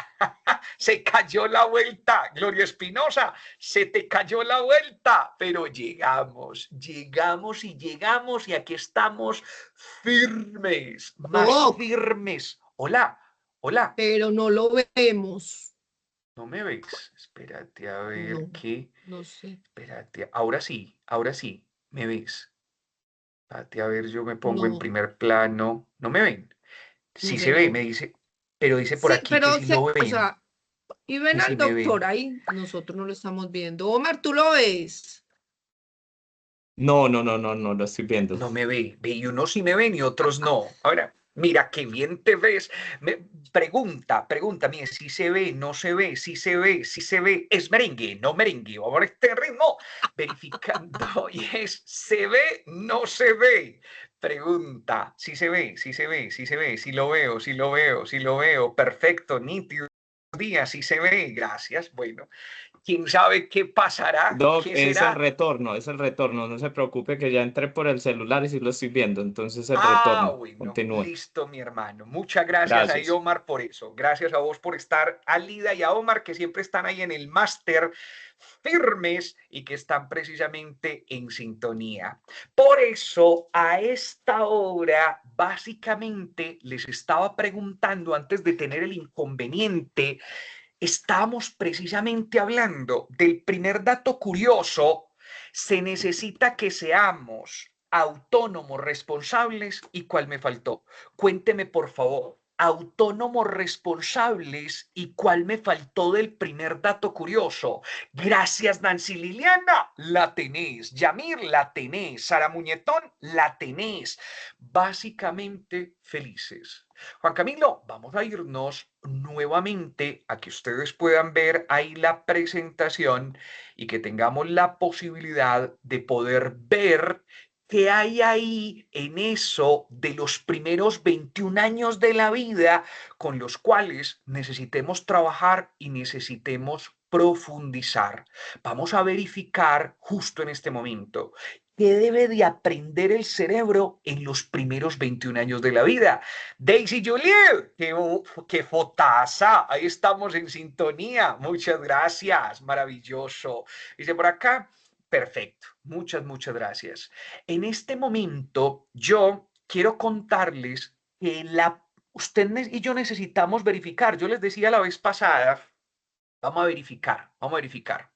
se cayó la vuelta, Gloria Espinosa, se te cayó la vuelta, pero llegamos y aquí estamos firmes, más Doc, firmes. Hola, hola. pero no lo vemos. ¿No me ves? Espérate a ver No, qué. no sé. Espérate. Ahora sí. ¿Me ves? Espérate a ver, yo me pongo en No, primer plano. ¿No me ven? no, Sí se ve, señor. me dice. Pero dice por Sí, aquí que pero, sí lo o ven. sea, y ven Que sí al me ven. doctor ahí. Nosotros no lo estamos viendo. Omar, ¿tú lo ves? No, no, no, no, no lo estoy viendo. No me ve. Ve, y unos sí me ven y otros no. Ahora, mira qué bien te ves. Pregunta, mire, si se ve, no se ve, si se ve, si se ve. Es merengue, no merengue. Vamos a este ritmo. Verificando. Y es, ¿se ve, no se ve? Pregunta, si se ve, si se ve, si se ve, si lo veo, si lo veo, si lo veo. Perfecto, nítido. Día, si se ve, gracias. Bueno, quién sabe qué pasará, Doc, qué será. es el retorno, no se preocupe que ya entré por el celular y sí lo estoy viendo, entonces el Ah, retorno, bueno, continúe. listo, mi hermano. Muchas gracias a Gracias. Omar por eso. Gracias a vos por estar, a Lida y a Omar, que siempre están ahí en el máster firmes y que están precisamente en sintonía. Por eso, a esta hora, básicamente, les estaba preguntando antes de tener el inconveniente, estamos precisamente hablando del primer dato curioso. Se necesita que seamos autónomos, responsables. ¿Y cuál me faltó? Cuénteme, por favor. Autónomos, responsables. ¿Y cuál me faltó del primer dato curioso? Gracias, Nancy Liliana. La tenés. Yamir, la tenés. Sara Muñetón, la tenés. Básicamente felices. Juan Camilo, vamos a irnos nuevamente a que ustedes puedan ver ahí la presentación y que tengamos la posibilidad de poder ver qué hay ahí en eso de los primeros 21 años de la vida con los cuales necesitemos trabajar y necesitemos profundizar. Vamos a verificar justo en este momento qué debe de aprender el cerebro en los primeros 21 años de la vida. Daisy Juliet, qué fotaza, ahí estamos en sintonía, muchas gracias, maravilloso. Dice por acá, perfecto, muchas gracias. En este momento yo quiero contarles que usted y yo necesitamos verificar, yo les decía la vez pasada, vamos a verificar.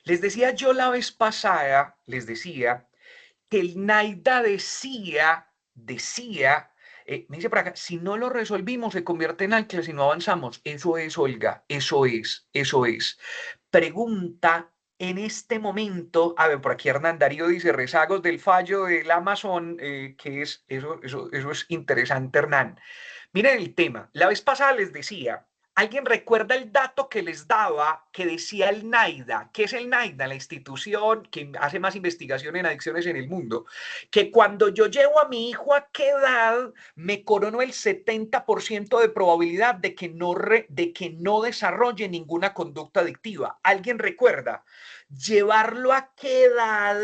Les decía yo la vez pasada, les decía que el Naida decía, me dice por acá, si no lo resolvimos se convierte en ancla si no avanzamos. Eso es, Olga, eso es. Pregunta en este momento, a ver, por aquí Hernán Darío dice, rezagos del fallo del Amazon, que eso es interesante, Hernán. Miren el tema, la vez pasada les decía, ¿Alguien recuerda el dato que les daba que decía el NIDA? ¿Qué es el NIDA? La institución que hace más investigación en adicciones en el mundo. Que cuando yo llevo a mi hijo a qué edad, me corono el 70% de probabilidad de que no desarrolle ninguna conducta adictiva. ¿Alguien recuerda? Llevarlo a qué edad,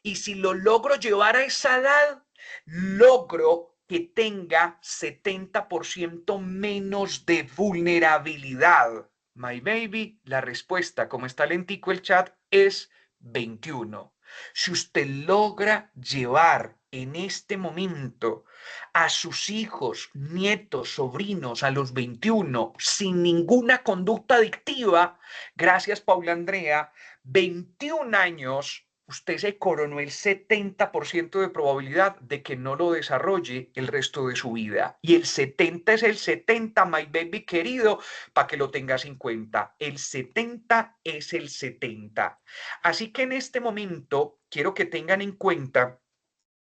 y si lo logro llevar a esa edad, logro que tenga 70% menos de vulnerabilidad. My baby, la respuesta, como está lentico el chat, es 21. Si usted logra llevar en este momento a sus hijos, nietos, sobrinos a los 21 sin ninguna conducta adictiva, gracias Paula Andrea, 21 años, usted se coronó el 70% de probabilidad de que no lo desarrolle el resto de su vida. Y el 70 es el 70, my baby querido, para que lo tengas en cuenta. El 70 es el 70. Así que en este momento quiero que tengan en cuenta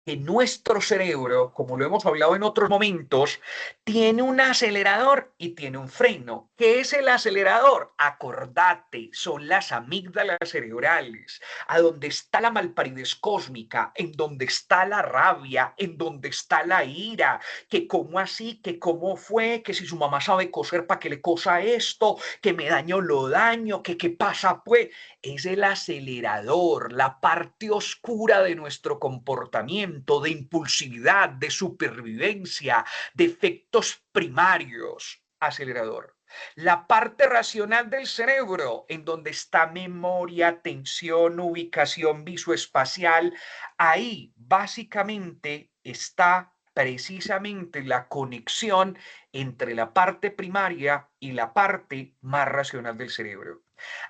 que nuestro cerebro, como lo hemos hablado en otros momentos, tiene un acelerador y tiene un freno. ¿Qué es el acelerador? Acordate, son las amígdalas cerebrales, a donde está la malparidez cósmica, en donde está la rabia, en donde está la ira, que cómo así, que cómo fue, que si su mamá sabe coser, para que le cosa esto, que me daño lo daño, que qué pasa pues. Es el acelerador, la parte oscura de nuestro comportamiento, de impulsividad, de supervivencia, de efectos primarios. Acelerador. La parte racional del cerebro, en donde está memoria, atención, ubicación visoespacial, ahí básicamente está precisamente la conexión entre la parte primaria y la parte más racional del cerebro.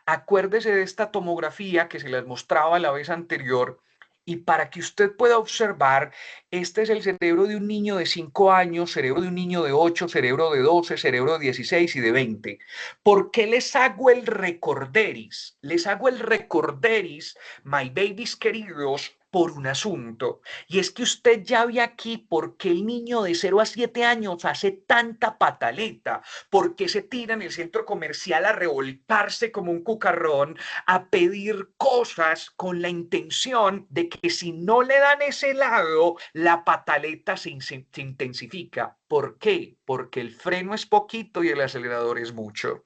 Acuérdese de esta tomografía que se les mostraba la vez anterior, y para que usted pueda observar, este es el cerebro de un niño de 5 años, cerebro de un niño de 8, cerebro de 12, cerebro de 16 y de 20. ¿Por qué les hago el recorderis? Les hago el recorderis, my babies queridos, por un asunto. Y es que usted ya ve aquí por qué el niño de 0 a 7 años hace tanta pataleta, por qué se tira en el centro comercial a revolcarse como un cucarrón, a pedir cosas con la intención de que si no le dan ese lado, la pataleta se intensifica. ¿Por qué? Porque el freno es poquito y el acelerador es mucho.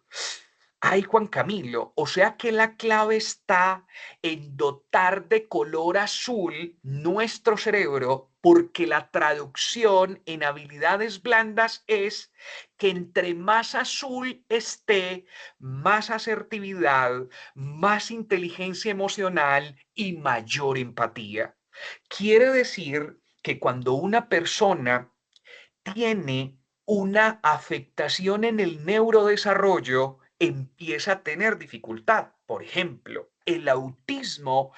Ay, Juan Camilo, o sea que la clave está en dotar de color azul nuestro cerebro, porque la traducción en habilidades blandas es que entre más azul esté, más asertividad, más inteligencia emocional y mayor empatía. Quiere decir que cuando una persona tiene una afectación en el neurodesarrollo, empieza a tener dificultad. Por ejemplo, el autismo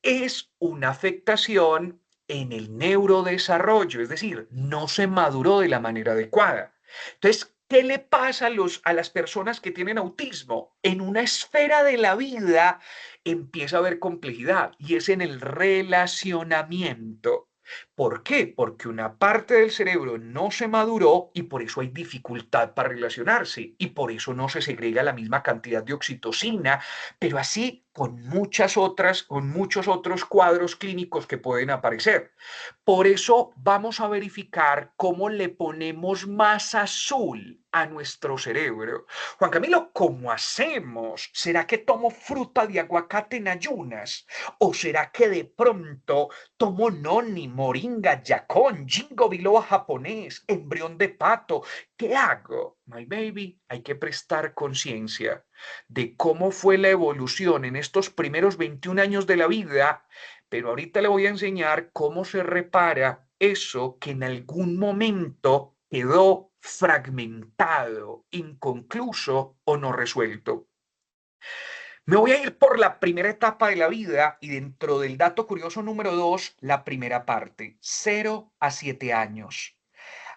es una afectación en el neurodesarrollo, es decir, no se maduró de la manera adecuada. Entonces, ¿qué le pasa a las personas que tienen autismo? En una esfera de la vida empieza a haber complejidad, y es en el relacionamiento. ¿Por qué? Porque una parte del cerebro no se maduró y por eso hay dificultad para relacionarse, y por eso no se segrega la misma cantidad de oxitocina, pero así con muchos otros cuadros clínicos que pueden aparecer. Por eso vamos a verificar cómo le ponemos más azul a nuestro cerebro. Juan Camilo, ¿cómo hacemos? ¿Será que tomo fruta de aguacate en ayunas? ¿O será que de pronto tomo noni, moringa, yacón, ginkgo biloba japonés, embrión de pato? ¿Qué hago? My baby, hay que prestar conciencia de cómo fue la evolución en estos primeros 21 años de la vida, pero ahorita le voy a enseñar cómo se repara eso que en algún momento quedó fragmentado, inconcluso o no resuelto. Me voy a ir por la primera etapa de la vida y dentro del dato curioso número 2, la primera parte, 0 a 7 años.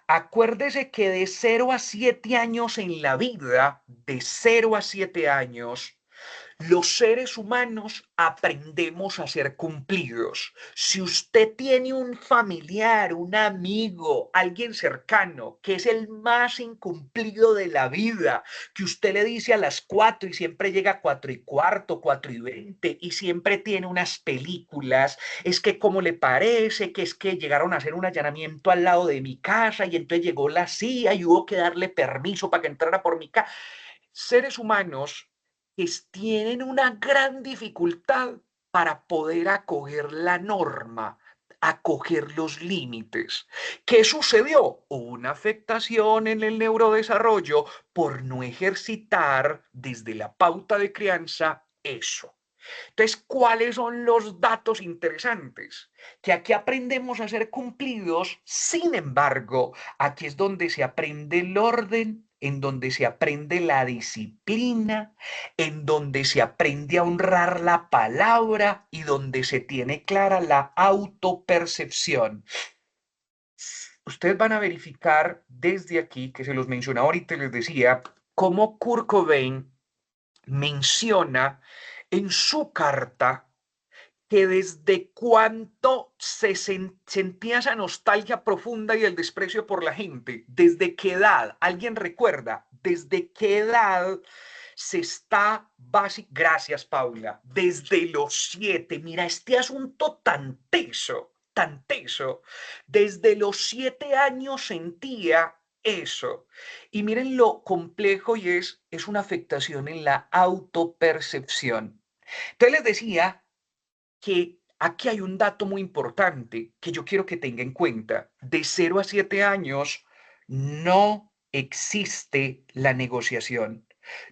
Acuérdese que de 0 a 7 años en la vida, de 0 a 7 años, Los seres humanos aprendemos a ser cumplidos. Si usted tiene un familiar, un amigo, alguien cercano que es el más incumplido de la vida, que usted le dice a las 4 y siempre llega a 4:15, 4:20 y siempre tiene unas películas, es que cómo le parece, que es que llegaron a hacer un allanamiento al lado de mi casa y entonces llegó la CIA y hubo que darle permiso para que entrara por mi casa. Seres humanos que tienen una gran dificultad para poder acoger la norma, acoger los límites. ¿Qué sucedió? Una afectación en el neurodesarrollo por no ejercitar desde la pauta de crianza eso. Entonces, ¿cuáles son los datos interesantes? Que aquí aprendemos a ser cumplidos, sin embargo, aquí es donde se aprende el orden, en donde se aprende la disciplina, en donde se aprende a honrar la palabra y donde se tiene clara la autopercepción. Ustedes van a verificar desde aquí, que se los mencionaba ahorita y les decía, cómo Kurt Cobain menciona en su carta que desde cuánto sentía esa nostalgia profunda y el desprecio por la gente, desde qué edad, ¿alguien recuerda? ¿Desde qué edad se está gracias Paula, desde los 7? Mira, este asunto tan teso, desde los 7 años sentía eso. Y miren lo complejo y es una afectación en la autopercepción. Entonces les decía que aquí hay un dato muy importante que yo quiero que tenga en cuenta. De 0 a 7 años no existe la negociación.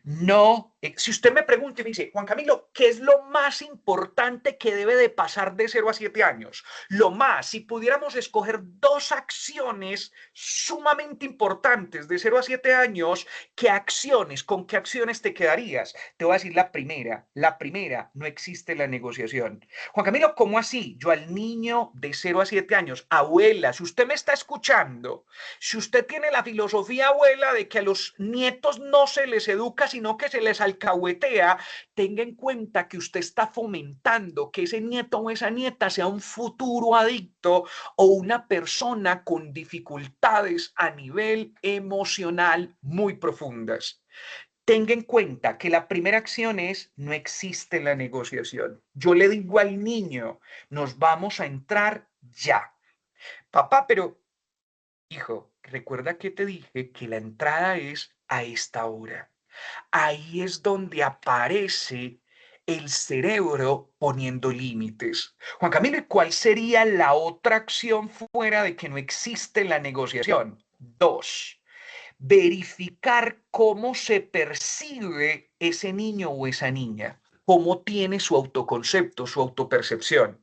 No, si usted me pregunta y me dice, Juan Camilo, ¿qué es lo más importante que debe de pasar de 0 a 7 años? Lo más, si pudiéramos escoger 2 acciones sumamente importantes de 0 a 7 años, ¿qué acciones, con qué acciones te quedarías? Te voy a decir la primera, no existe la negociación. Juan Camilo, ¿cómo así? Yo al niño de 0 a 7 años, abuela, si usted me está escuchando, si usted tiene la filosofía, abuela, de que a los nietos no se les educa, sino que se les alcahuetea, tenga en cuenta que usted está fomentando que ese nieto o esa nieta sea un futuro adicto o una persona con dificultades a nivel emocional muy profundas. Tenga en cuenta que la primera acción es, no existe la negociación. Yo le digo al niño, nos vamos a entrar ya. Papá, pero hijo, recuerda que te dije que la entrada es a esta hora. Ahí es donde aparece el cerebro poniendo límites. Juan Camilo, ¿y cuál sería la otra acción fuera de que no existe la negociación? 2, verificar cómo se percibe ese niño o esa niña, cómo tiene su autoconcepto, su autopercepción.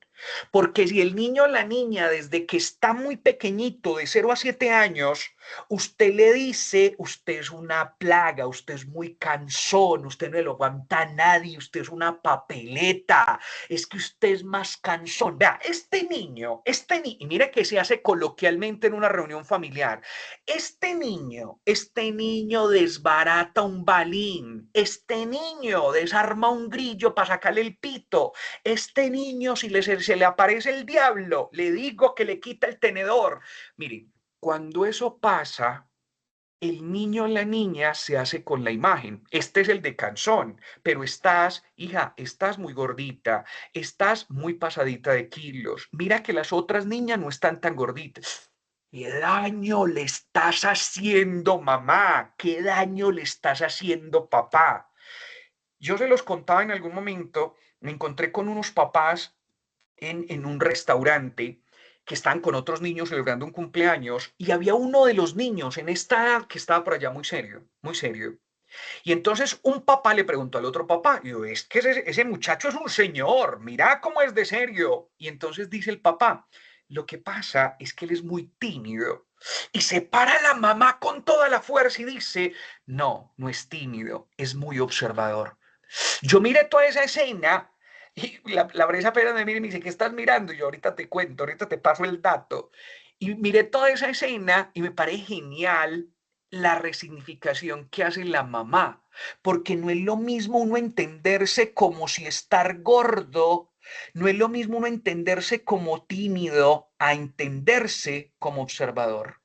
Porque si el niño o la niña desde que está muy pequeñito, de 0 a 7 años, usted le dice, usted es una plaga, usted es muy cansón, usted no le aguanta a nadie, usted es una papeleta, es que usted es más cansón. Vea, y mire que se hace coloquialmente en una reunión familiar, este niño desbarata un balín, este niño desarma un grillo para sacarle el pito, este niño si se le aparece el diablo, le digo que le quita el tenedor. Miren, cuando eso pasa, el niño o la niña se hace con la imagen. Este es el de canzón, pero hija, estás muy gordita, estás muy pasadita de kilos. Mira que las otras niñas no están tan gorditas. ¿Qué daño le estás haciendo, mamá? ¿Qué daño le estás haciendo, papá? Yo se los contaba en algún momento, me encontré con unos papás en un restaurante que estaban con otros niños celebrando un cumpleaños y había uno de los niños en esta edad que estaba por allá muy serio, muy serio. Y entonces un papá le preguntó al otro papá, y yo, es que ese muchacho es un señor, mira cómo es de serio. Y entonces dice el papá, lo que pasa es que él es muy tímido. Y se para la mamá con toda la fuerza y dice, no, no es tímido, es muy observador. Yo miré toda esa escena y la Bresa Pérez me mira y me dice, ¿qué estás mirando? Y yo ahorita te cuento, ahorita te paso el dato. Y miré toda esa escena y me parece genial la resignificación que hace la mamá, porque no es lo mismo uno entenderse como si estar gordo, no es lo mismo uno entenderse como tímido a entenderse como observador.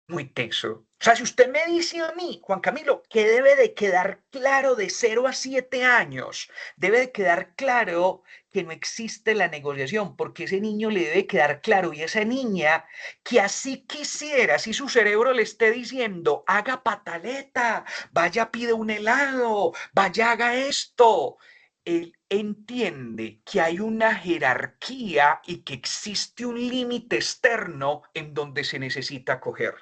Muy teso. O sea, si usted me dice a mí, Juan Camilo, que debe de quedar claro de 0 a 7 años, debe de quedar claro que no existe la negociación, porque ese niño le debe quedar claro y esa niña que así quisiera, si su cerebro le esté diciendo, haga pataleta, vaya, pide un helado, vaya, haga esto. Él entiende que hay una jerarquía y que existe un límite externo en donde se necesita coger.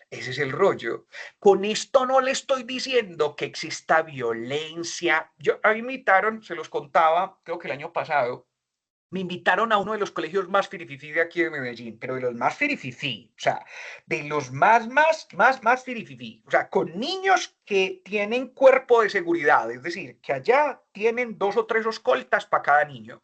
Ese es el rollo. Con esto no le estoy diciendo que exista violencia. A mí me invitaron, se los contaba, creo que el año pasado, me invitaron a uno de los colegios más firififí de aquí de Medellín, pero de los más firififí, o sea, de los más firififí, o sea, con niños que tienen cuerpo de seguridad, es decir, que allá tienen 2 o 3 escoltas para cada niño.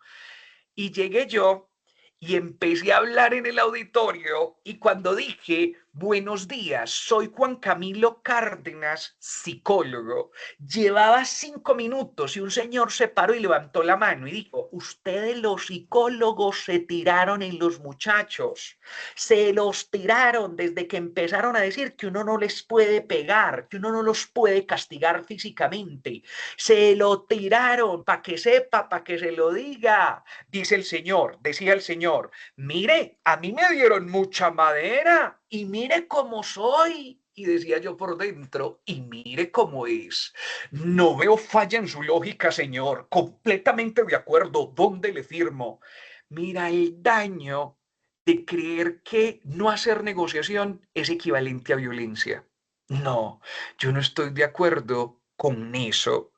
Y llegué yo y empecé a hablar en el auditorio y cuando dije, buenos días, soy Juan Camilo Cárdenas, psicólogo, llevaba 5 minutos y un señor se paró y levantó la mano y dijo, ustedes los psicólogos se tiraron en los muchachos, se los tiraron desde que empezaron a decir que uno no les puede pegar, que uno no los puede castigar físicamente, se lo tiraron para que sepa, para que se lo diga. Dice el Señor, decía el Señor, mire, a mí me dieron mucha madera y mire cómo soy. Y decía yo por dentro, y mire cómo es. No veo falla en su lógica, Señor. Completamente de acuerdo. ¿Dónde le firmo? Mira el daño de creer que no hacer negociación es equivalente a violencia. No, yo no estoy de acuerdo con eso.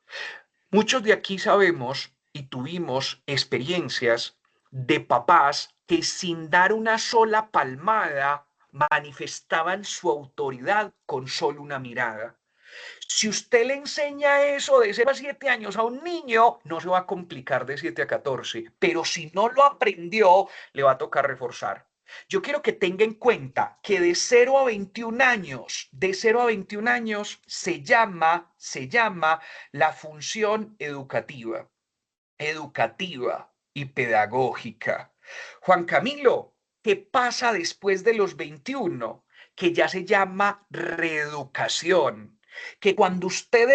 Muchos de aquí sabemos y tuvimos experiencias de papás que sin dar una sola palmada manifestaban su autoridad con solo una mirada. Si usted le enseña eso de 0 a 7 años a un niño, no se va a complicar de 7 a 14, pero si no lo aprendió, le va a tocar reforzar. Yo quiero que tenga en cuenta que de 0 a 21 años, de 0 a 21 años se llama la función educativa y pedagógica. Juan Camilo, ¿qué pasa después de los 21? Que ya se llama reeducación, que cuando usted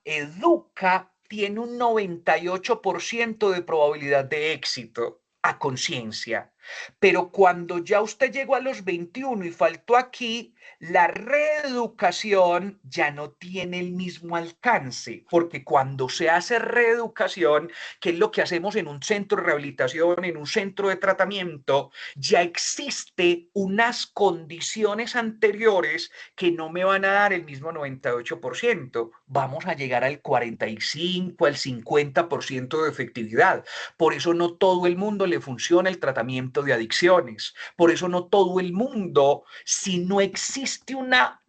educa, tiene un 98% de probabilidad de éxito a conciencia. Pero cuando ya usted llegó a los 21 y faltó aquí, la reeducación ya no tiene el mismo alcance, porque cuando se hace reeducación, que es lo que hacemos en un centro de rehabilitación, en un centro de tratamiento, ya existe unas condiciones anteriores que no me van a dar el mismo 98%. Vamos a llegar al 45, al 50% de efectividad. Por eso no todo el mundo le funciona el tratamiento de adicciones. Por eso no todo el mundo, si no existe una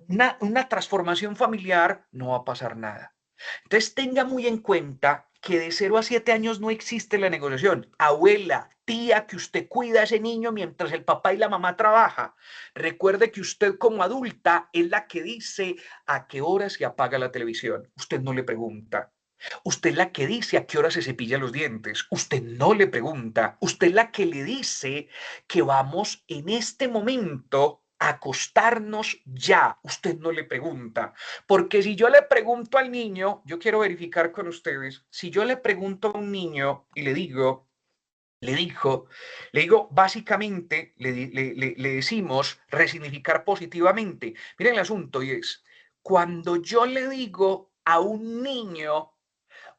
transformación familiar, no va a pasar nada. Entonces tenga muy en cuenta que de 0 a 7 años no existe la negociación. Abuela, tía, que usted cuida a ese niño mientras el papá y la mamá trabaja. Recuerde que usted como adulta es la que dice a qué hora se apaga la televisión. Usted no le pregunta. Usted es la que dice a qué hora se cepilla los dientes. Usted no le pregunta. Usted es la que le dice que vamos en este momento a acostarnos ya. Usted no le pregunta. Porque si yo le pregunto al niño, yo quiero verificar con ustedes, si yo le pregunto a un niño y le digo, básicamente le decimos resignificar positivamente. Miren el asunto y es, cuando yo le digo a un niño,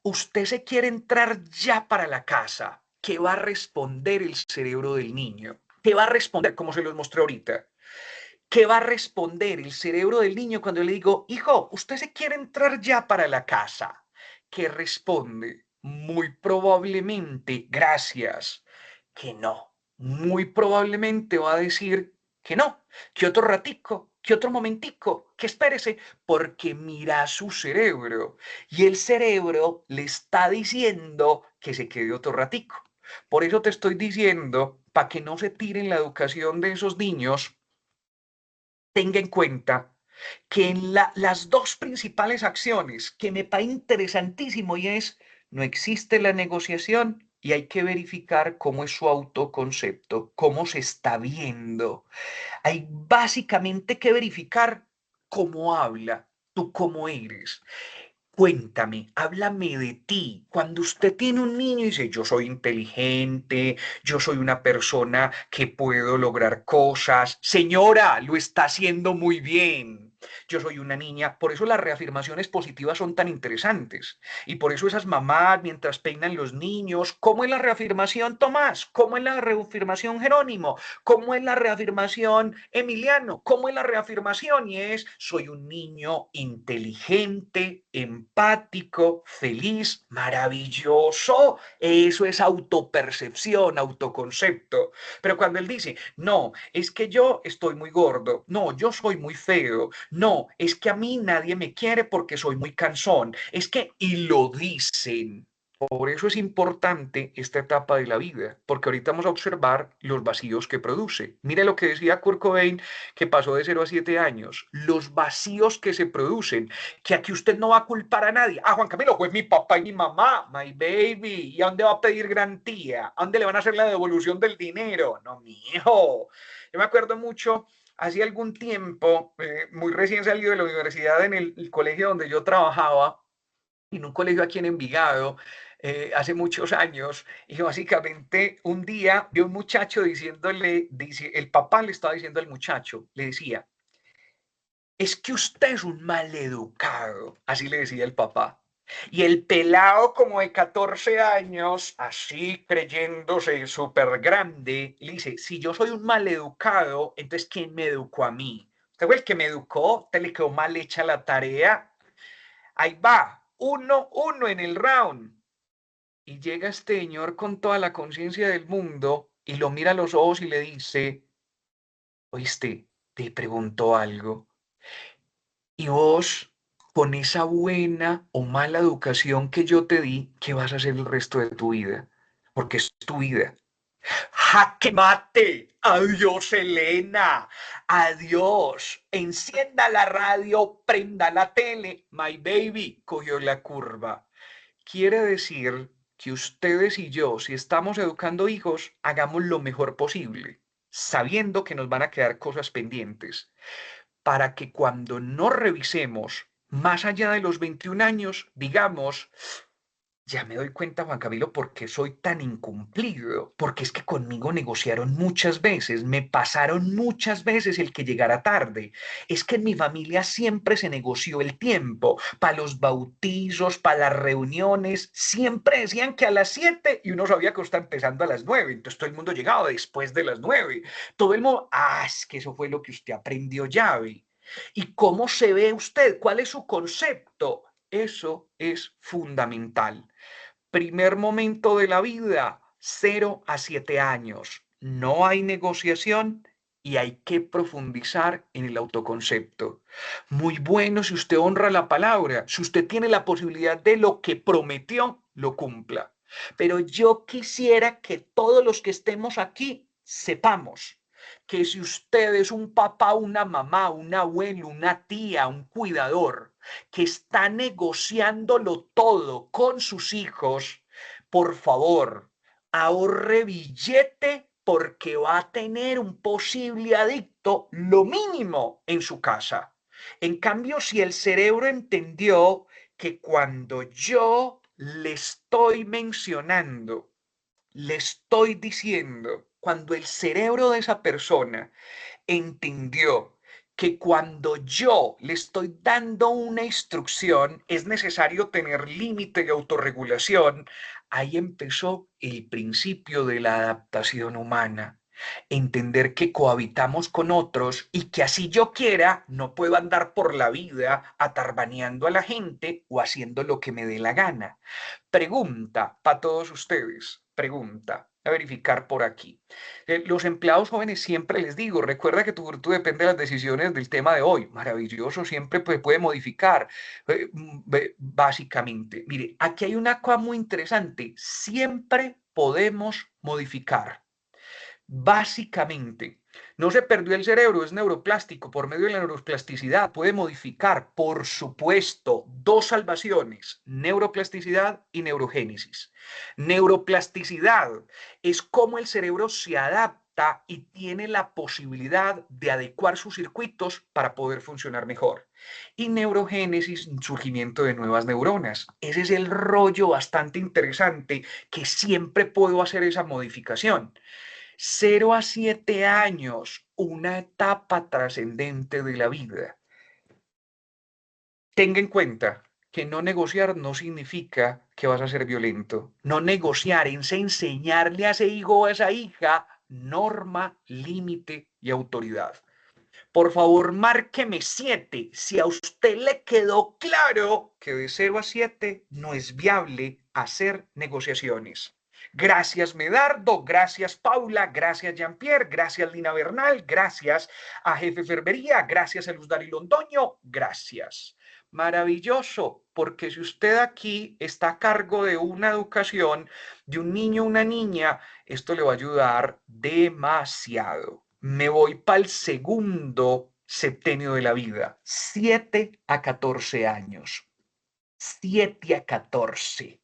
usted se quiere entrar ya para la casa, ¿qué va a responder el cerebro del niño? ¿Qué va a responder, como se los mostré ahorita? ¿Qué va a responder el cerebro del niño cuando le digo, hijo, usted se quiere entrar ya para la casa? ¿Qué responde? Muy probablemente, gracias, que no. Muy probablemente va a decir que no, que otro ratico, que otro momentico, que espérese, porque mira su cerebro y el cerebro le está diciendo que se quede otro ratico. Por eso te estoy diciendo, para que no se tiren la educación de esos niños, tenga en cuenta que en las dos principales acciones que me parece interesantísimo y es, no existe la negociación y hay que verificar cómo es su autoconcepto, cómo se está viendo. Hay básicamente que verificar cómo habla, tú cómo eres. Cuéntame, háblame de ti. Cuando usted tiene un niño y dice, yo soy inteligente, yo soy una persona que puedo lograr cosas. Señora, lo está haciendo muy bien. Yo soy una niña. Por eso las reafirmaciones positivas son tan interesantes. Y por eso esas mamás, mientras peinan los niños, ¿cómo es la reafirmación Tomás? ¿Cómo es la reafirmación Jerónimo? ¿Cómo es la reafirmación Emiliano? ¿Cómo es la reafirmación? Y es, soy un niño inteligente, empático, feliz, maravilloso. Eso es autopercepción, autoconcepto. Pero cuando él dice, no, es que yo estoy muy gordo, no, yo soy muy feo, no, es que a mí nadie me quiere porque soy muy cansón, es que, y lo dicen. Por eso es importante esta etapa de la vida, porque ahorita vamos a observar los vacíos que produce. Mire lo que decía Kurt Cobain, que pasó de 0 a 7 años, los vacíos que se producen, que aquí usted no va a culpar a nadie. Ah, Juan Camilo, pues mi papá y mi mamá, my baby, ¿y a dónde va a pedir garantía? ¿A dónde le van a hacer la devolución del dinero? No, mi hijo. Yo me acuerdo mucho, hacía algún tiempo, muy recién salido de la universidad, en el colegio donde yo trabajaba, en un colegio aquí en Envigado, hace muchos años, y básicamente un día vi a un muchacho diciéndole, el papá le estaba diciendo al muchacho, le decía, es que usted es un maleducado, así le decía el papá. Y el pelado como de 14 años, así creyéndose súper grande, le dice, si yo soy un maleducado, entonces ¿quién me educó a mí? Usted fue el que me educó, te le quedó mal hecha la tarea. Ahí va, 1-1 en el round. Y llega este señor con toda la conciencia del mundo y lo mira a los ojos y le dice, oíste, te preguntó algo. Y vos, con esa buena o mala educación que yo te di, ¿qué vas a hacer el resto de tu vida? Porque es tu vida. ¡Jaque mate! ¡Adiós, Elena! ¡Adiós! Encienda la radio, prenda la tele. My baby cogió la curva. Quiere decir que ustedes y yo, si estamos educando hijos, hagamos lo mejor posible, sabiendo que nos van a quedar cosas pendientes, para que cuando no revisemos más allá de los 21 años, digamos, ya me doy cuenta, Juan Camilo, por qué soy tan incumplido, porque es que conmigo negociaron muchas veces, me pasaron muchas veces el que llegara tarde. Es que en mi familia siempre se negoció el tiempo, para los bautizos, para las reuniones, siempre decían que a las 7 y uno sabía que está empezando a las 9, entonces todo el mundo llegaba después de las 9. Todo el mundo, es que eso fue lo que usted aprendió, llave. ¿Y cómo se ve usted? ¿Cuál es su concepto? Eso es fundamental. Primer momento de la vida, 0 a 7 años. No hay negociación y hay que profundizar en el autoconcepto. Muy bueno si usted honra la palabra, si usted tiene la posibilidad de lo que prometió, lo cumpla. Pero yo quisiera que todos los que estemos aquí sepamos que si usted es un papá, una mamá, un abuelo, una tía, un cuidador, que está negociándolo todo con sus hijos, por favor, ahorre billete porque va a tener un posible adicto, lo mínimo, en su casa. En cambio, si el cerebro entendió que cuando yo le estoy mencionando, le estoy diciendo, cuando el cerebro de esa persona entendió que cuando yo le estoy dando una instrucción es necesario tener límite y autorregulación, ahí empezó el principio de la adaptación humana. Entender que cohabitamos con otros y que así yo quiera, no puedo andar por la vida atarbaneando a la gente o haciendo lo que me dé la gana. Pregunta para todos ustedes, pregunta, a verificar por aquí. Los empleados jóvenes siempre les digo, recuerda que tu virtud depende de las decisiones del tema de hoy. Maravilloso, siempre puede modificar. Básicamente, mire, aquí hay una cosa muy interesante. Siempre podemos modificar. Básicamente, No se perdió el cerebro, es neuroplástico. Por medio de la neuroplasticidad puede modificar, por supuesto, dos salvaciones: neuroplasticidad y neurogénesis. Neuroplasticidad es cómo el cerebro se adapta y tiene la posibilidad de adecuar sus circuitos para poder funcionar mejor. Y neurogénesis, surgimiento de nuevas neuronas. Ese es el rollo bastante interesante, que siempre puedo hacer esa modificación. 0 a 7 años, una etapa trascendente de la vida. Tenga en cuenta que no negociar no significa que vas a ser violento. No negociar es enseñarle a ese hijo o a esa hija norma, límite y autoridad. Por favor, márqueme 7 si a usted le quedó claro que de 0 a 7 no es viable hacer negociaciones. Gracias, Medardo. Gracias, Paula. Gracias, Jean-Pierre. Gracias, Lina Bernal. Gracias a Jefe Ferbería. Gracias a Luz Dari Londoño. Gracias. Maravilloso, porque si usted aquí está a cargo de una educación de un niño o una niña, esto le va a ayudar demasiado. Me voy para el segundo septenio de la vida, 7 a 14 años. 7 a 14.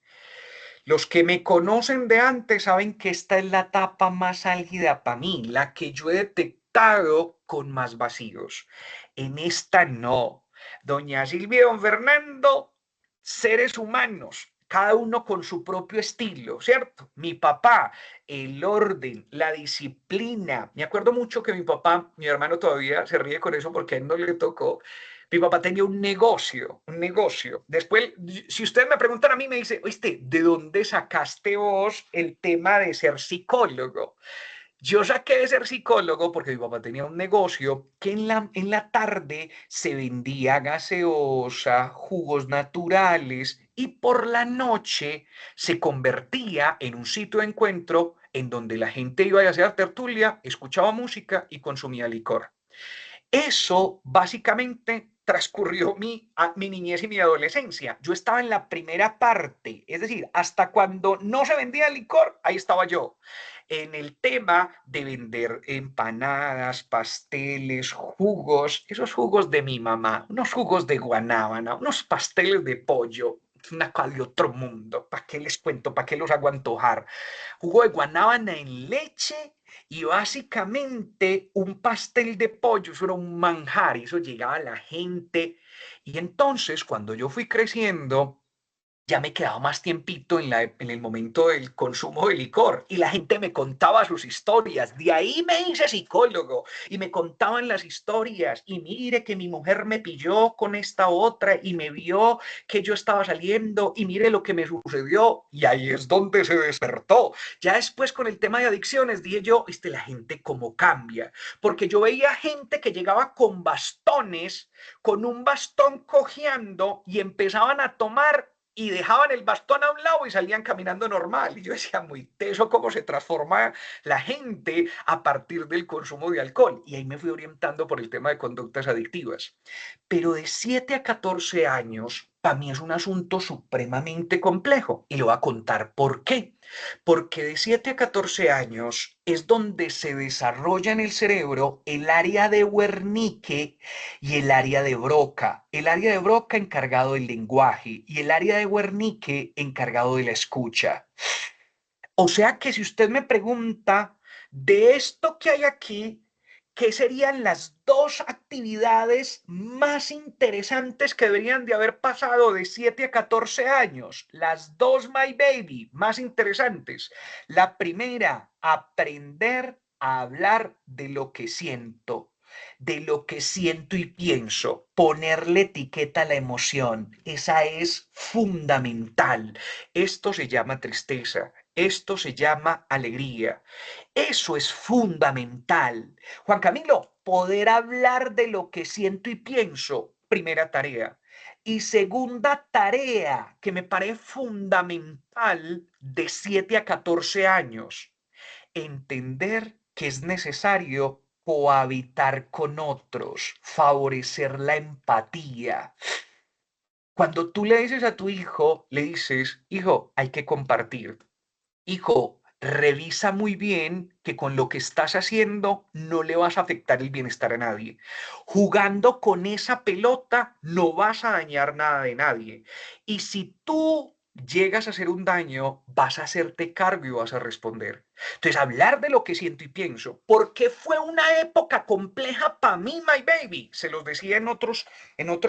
Los que me conocen de antes saben que esta es la etapa más álgida para mí, la que yo he detectado con más vacíos. En esta no. Doña Silvia y don Fernando, seres humanos, cada uno con su propio estilo, ¿cierto? Mi papá, el orden, la disciplina. Me acuerdo mucho que mi papá, mi hermano todavía se ríe con eso porque a él no le tocó. Mi papá tenía un negocio, un negocio. Después, si ustedes me preguntan a mí, me dice, oíste, ¿de dónde sacaste vos el tema de ser psicólogo? Yo saqué de ser psicólogo porque mi papá tenía un negocio que en la tarde se vendía gaseosa, jugos naturales, y por la noche se convertía en un sitio de encuentro en donde la gente iba a hacer tertulia, escuchaba música y consumía licor. Eso básicamente transcurrió mi niñez y mi adolescencia. Yo estaba en la primera parte, es decir, hasta cuando no se vendía licor, ahí estaba yo, en el tema de vender empanadas, pasteles, jugos, esos jugos de mi mamá, unos jugos de guanábana, unos pasteles de pollo, una cosa de otro mundo. ¿Para qué les cuento? ¿Para qué los hago antojar? Jugo de guanábana en leche y básicamente un pastel de pollo. Eso era un manjar, eso llegaba a la gente. Y entonces, cuando yo fui creciendo, ya me quedaba más tiempito en el momento del consumo de licor y la gente me contaba sus historias. De ahí me hice psicólogo y me contaban las historias. Y mire que mi mujer me pilló con esta otra y me vio que yo estaba saliendo y mire lo que me sucedió. Y ahí es donde se despertó. Ya después, con el tema de adicciones, dije yo, la gente cómo cambia. Porque yo veía gente que llegaba con bastones, con un bastón cojeando, y empezaban a tomar y dejaban el bastón a un lado y salían caminando normal. Y yo decía, muy teso cómo se transforma la gente a partir del consumo de alcohol. Y ahí me fui orientando por el tema de conductas adictivas. Pero de 7 a 14 años, para mí es un asunto supremamente complejo. Y le voy a contar por qué. Porque de 7 a 14 años es donde se desarrolla en el cerebro el área de Wernicke y el área de Broca. El área de Broca encargado del lenguaje y el área de Wernicke encargado de la escucha. O sea que si usted me pregunta de esto que hay aquí, ¿qué serían las dos actividades más interesantes que deberían de haber pasado de 7 a 14 años? Las dos, my baby, más interesantes. La primera, aprender a hablar de lo que siento, y pienso, ponerle etiqueta a la emoción. Esa es fundamental. Esto se llama tristeza, esto se llama alegría. Eso es fundamental. Juan Camilo, poder hablar de lo que siento y pienso, primera tarea. Y segunda tarea, que me parece fundamental de 7 a 14 años, entender que es necesario cohabitar con otros, favorecer la empatía. Cuando tú le dices a tu hijo, le dices, hijo, hay que compartir. Hijo, revisa muy bien que con lo que estás haciendo no le vas a afectar el bienestar a nadie. Jugando con esa pelota no vas a dañar nada de nadie. Y si tú llegas a hacer un daño, vas a hacerte cargo y vas a responder. Entonces, hablar de lo que siento y pienso, porque fue una época compleja para mí, my baby, se los decía en otros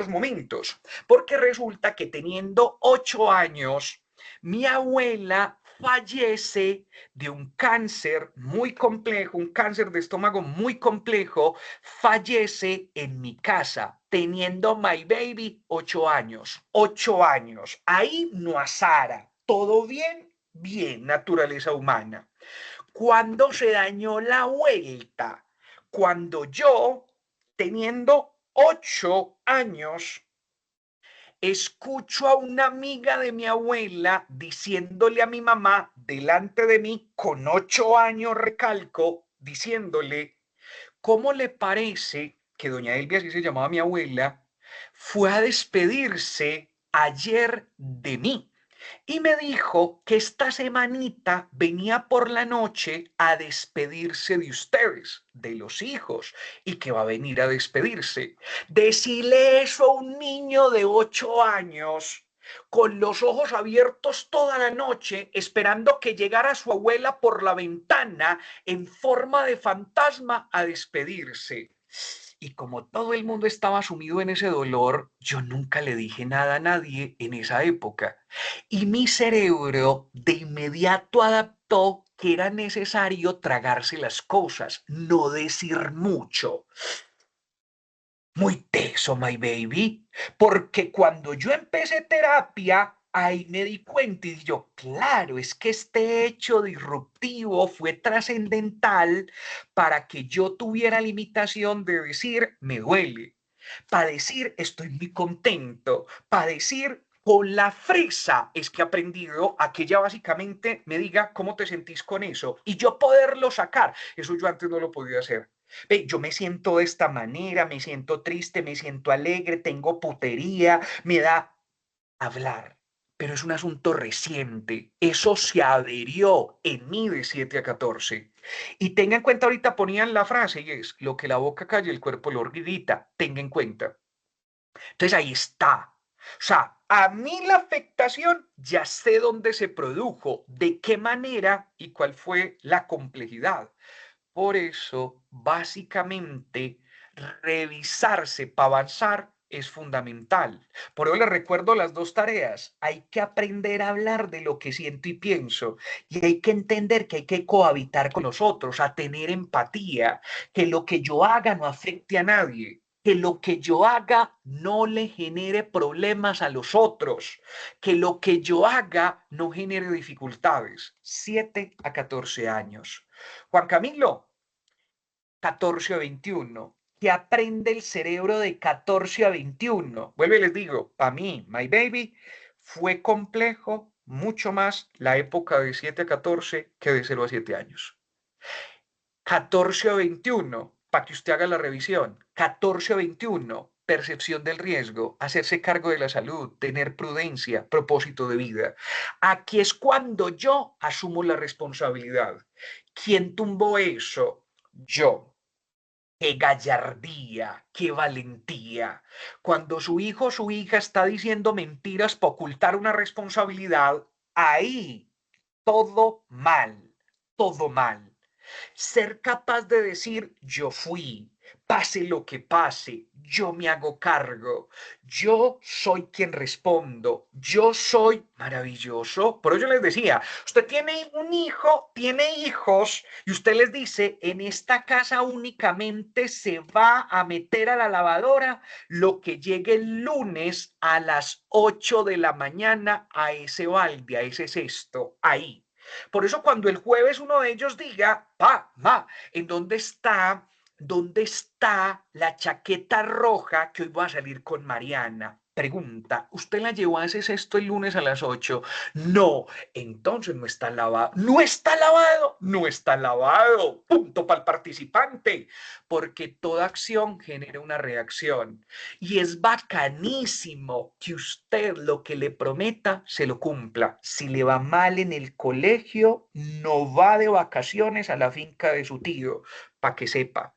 momentos, porque resulta que teniendo 8 años, mi abuela fallece de un cáncer muy complejo, un cáncer de estómago muy complejo, fallece en mi casa, teniendo my baby 8 años. 8 años. Ahí no asara. ¿Todo bien? Bien, naturaleza humana. Cuando se dañó la vuelta, cuando yo, teniendo 8 años, escucho a una amiga de mi abuela diciéndole a mi mamá delante de mí, con 8 años recalco, diciéndole, ¿cómo le parece que doña Elvia, así se llamaba mi abuela, fue a despedirse ayer de mí? Y me dijo que esta semanita venía por la noche a despedirse de ustedes, de los hijos, y que va a venir a despedirse. Decirle eso a un niño de 8 años, con los ojos abiertos toda la noche, esperando que llegara su abuela por la ventana en forma de fantasma a despedirse. Y como todo el mundo estaba sumido en ese dolor, yo nunca le dije nada a nadie en esa época. Y mi cerebro de inmediato adaptó que era necesario tragarse las cosas, no decir mucho. Muy teso, my baby, porque cuando yo empecé terapia, ahí me di cuenta y yo, claro, es que este hecho disruptivo fue trascendental para que yo tuviera limitación de decir, me duele, para decir, estoy muy contento, para decir, con la fresa es que he aprendido a que ella básicamente me diga cómo te sentís con eso y yo poderlo sacar. Eso yo antes no lo podía hacer. Ve, yo me siento de esta manera, me siento triste, me siento alegre, tengo putería, me da hablar, pero es un asunto reciente. Eso se adherió en mí de 7 a 14. Y tenga en cuenta, ahorita ponían la frase y es, lo que la boca calla, el cuerpo lo grita. Tenga en cuenta. Entonces ahí está. O sea, a mí la afectación ya sé dónde se produjo, de qué manera y cuál fue la complejidad. Por eso, básicamente, revisarse para avanzar es fundamental. Por eso les recuerdo las dos tareas. Hay que aprender a hablar de lo que siento y pienso. Y hay que entender que hay que cohabitar con los otros, a tener empatía, que lo que yo haga no afecte a nadie. Que lo que yo haga no le genere problemas a los otros, que lo que yo haga no genere dificultades. 7 a 14 años. Juan Camilo, 14 a 21. ¿Qué aprende el cerebro de 14 a 21? Vuelvo y les digo, para mí, my baby, fue complejo mucho más la época de 7 a 14 que de 0 a 7 años. 14 a 21, para que usted haga la revisión. 14 a 21, percepción del riesgo, hacerse cargo de la salud, tener prudencia, propósito de vida. Aquí es cuando yo asumo la responsabilidad. ¿Quién tumbó eso? Yo. Qué gallardía, qué valentía. Cuando su hijo o su hija está diciendo mentiras para ocultar una responsabilidad, ahí todo mal, todo mal. Ser capaz de decir, yo fui, pase lo que pase, yo me hago cargo, yo soy quien respondo, yo soy maravilloso. Por eso les decía, usted tiene un hijo, tiene hijos, y usted les dice, en esta casa únicamente se va a meter a la lavadora lo que llegue el lunes a las 8 de la mañana a ese balde, a ese cesto, ahí. Por eso cuando el jueves uno de ellos diga, pa, ma, ¿en dónde está la chaqueta roja que hoy voy a salir con Mariana? Pregunta, ¿usted la llevó a ese sexto el lunes a las 8? No, entonces no está lavado. No está lavado, no está lavado. Punto para el participante. Porque toda acción genera una reacción. Y es bacanísimo que usted lo que le prometa se lo cumpla. Si le va mal en el colegio, no va de vacaciones a la finca de su tío, para que sepa.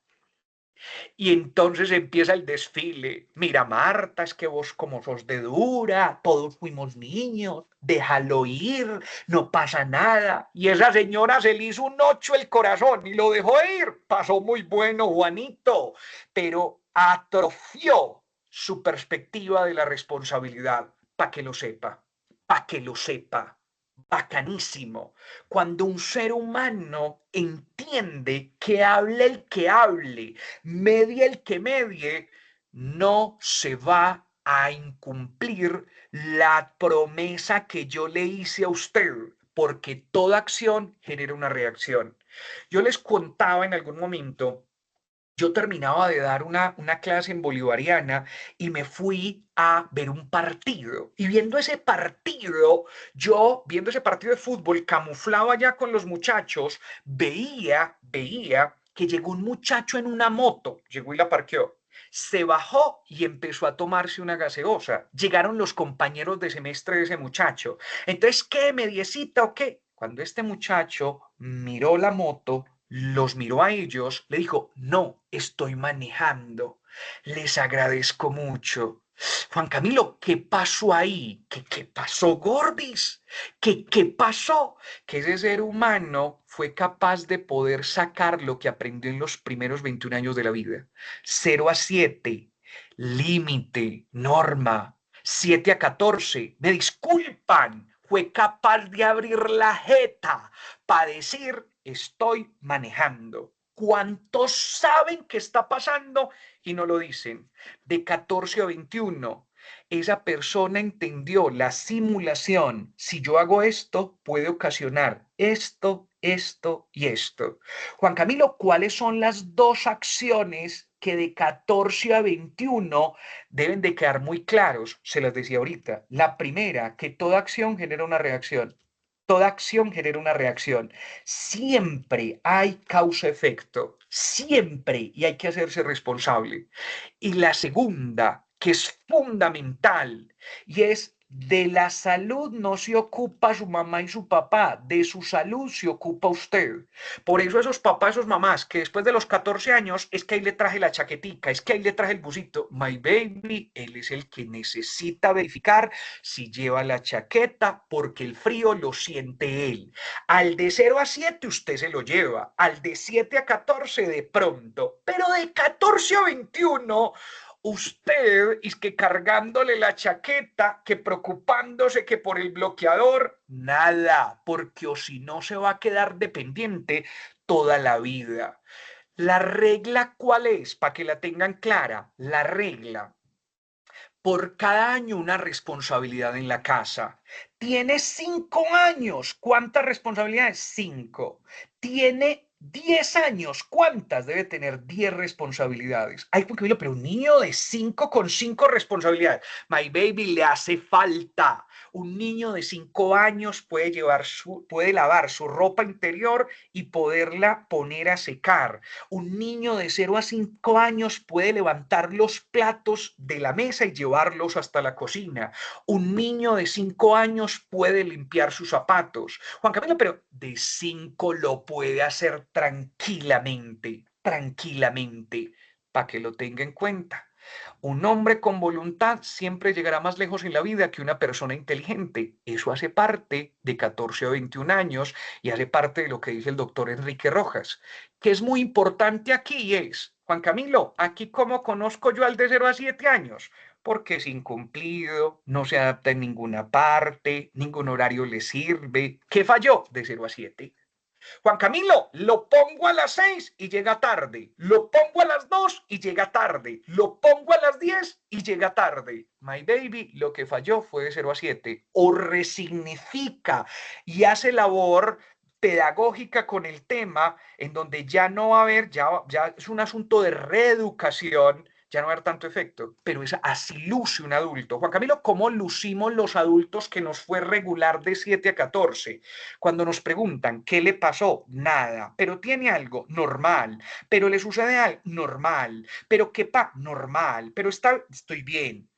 Y entonces empieza el desfile. Mira, Marta, es que vos como sos de dura, todos fuimos niños, déjalo ir, no pasa nada. Y esa señora se le hizo un 8 el corazón y lo dejó ir. Pasó muy bueno, Juanito, pero atrofió su perspectiva de la responsabilidad, para que lo sepa, para que lo sepa. Bacanísimo. Cuando un ser humano entiende que hable el que hable, medie el que medie, no se va a incumplir la promesa que yo le hice a usted, porque toda acción genera una reacción. Yo les contaba en algún momento, yo terminaba de dar una clase en bolivariana y me fui a ver un partido. Y viendo ese partido, yo viendo ese partido de fútbol, camuflaba ya con los muchachos, veía que llegó un muchacho en una moto, llegó y la parqueó. Se bajó y empezó a tomarse una gaseosa. Llegaron los compañeros de semestre de ese muchacho. Entonces, ¿qué, mediecita o qué? Cuando este muchacho miró la moto, los miró a ellos, le dijo, no, estoy manejando, les agradezco mucho. Juan Camilo, ¿qué pasó ahí? ¿Qué pasó, Gordis? ¿Qué pasó? Que ese ser humano fue capaz de poder sacar lo que aprendió en los primeros 21 años de la vida. 0 a 7, límite, norma. 7 a 14, me disculpan, fue capaz de abrir la jeta para decir, estoy manejando. ¿Cuántos saben qué está pasando y no lo dicen? De 14 a 21, esa persona entendió la simulación. Si yo hago esto, puede ocasionar esto, esto y esto. Juan Camilo, ¿cuáles son las dos acciones que de 14 a 21 deben de quedar muy claros? Se las decía ahorita. La primera, que toda acción genera una reacción. Toda acción genera una reacción. Siempre hay causa-efecto, siempre, y hay que hacerse responsable. Y la segunda, que es fundamental, y es de la salud no se ocupa su mamá y su papá, de su salud se ocupa usted. Por eso esos papás, esos mamás, que después de los 14 años, es que ahí le traje la chaquetica, es que ahí le traje el busito. My baby, él es el que necesita verificar si lleva la chaqueta, porque el frío lo siente él. Al de 0 a 7 usted se lo lleva, al de 7 a 14 de pronto, pero de 14 a 21 usted es que cargándole la chaqueta, que preocupándose que por el bloqueador, nada, porque o si no se va a quedar dependiente toda la vida. La regla, ¿cuál es? Para que la tengan clara, la regla. Por cada año una responsabilidad en la casa. Tiene 5 años. ¿Cuántas responsabilidades? 5. Tiene 10 años. ¿Cuántas? Debe tener 10 responsabilidades. Ay, pero un niño de 5 con 5 responsabilidades. My baby, le hace falta. Un niño de 5 años puede lavar su ropa interior y poderla poner a secar. Un niño de 0 a 5 años puede levantar los platos de la mesa y llevarlos hasta la cocina. Un niño de 5 años puede limpiar sus zapatos. Juan Camilo, pero de 5 lo puede hacer tranquilamente, para que lo tenga en cuenta. Un hombre con voluntad siempre llegará más lejos en la vida que una persona inteligente. Eso hace parte de 14 o 21 años y hace parte de lo que dice el doctor Enrique Rojas. Que es muy importante aquí es, Juan Camilo, aquí cómo conozco yo al de 0 a 7 años, porque es incumplido, no se adapta en ninguna parte, ningún horario le sirve. ¿Qué falló de 0 a 7? Juan Camilo, lo pongo a las 6 y llega tarde. Lo pongo a las 2 y llega tarde. Lo pongo a las 10 y llega tarde. My baby, lo que falló fue de 0 a 7. O resignifica y hace labor pedagógica con el tema en donde ya no va a haber, ya es un asunto de reeducación, ya no va a haber tanto efecto, pero así luce un adulto. Juan Camilo, ¿cómo lucimos los adultos que nos fue regular de 7 a 14? Cuando nos preguntan, ¿qué le pasó? Nada, pero tiene algo, normal, pero le sucede algo, normal, pero ¿qué pasa? Normal, pero estoy bien.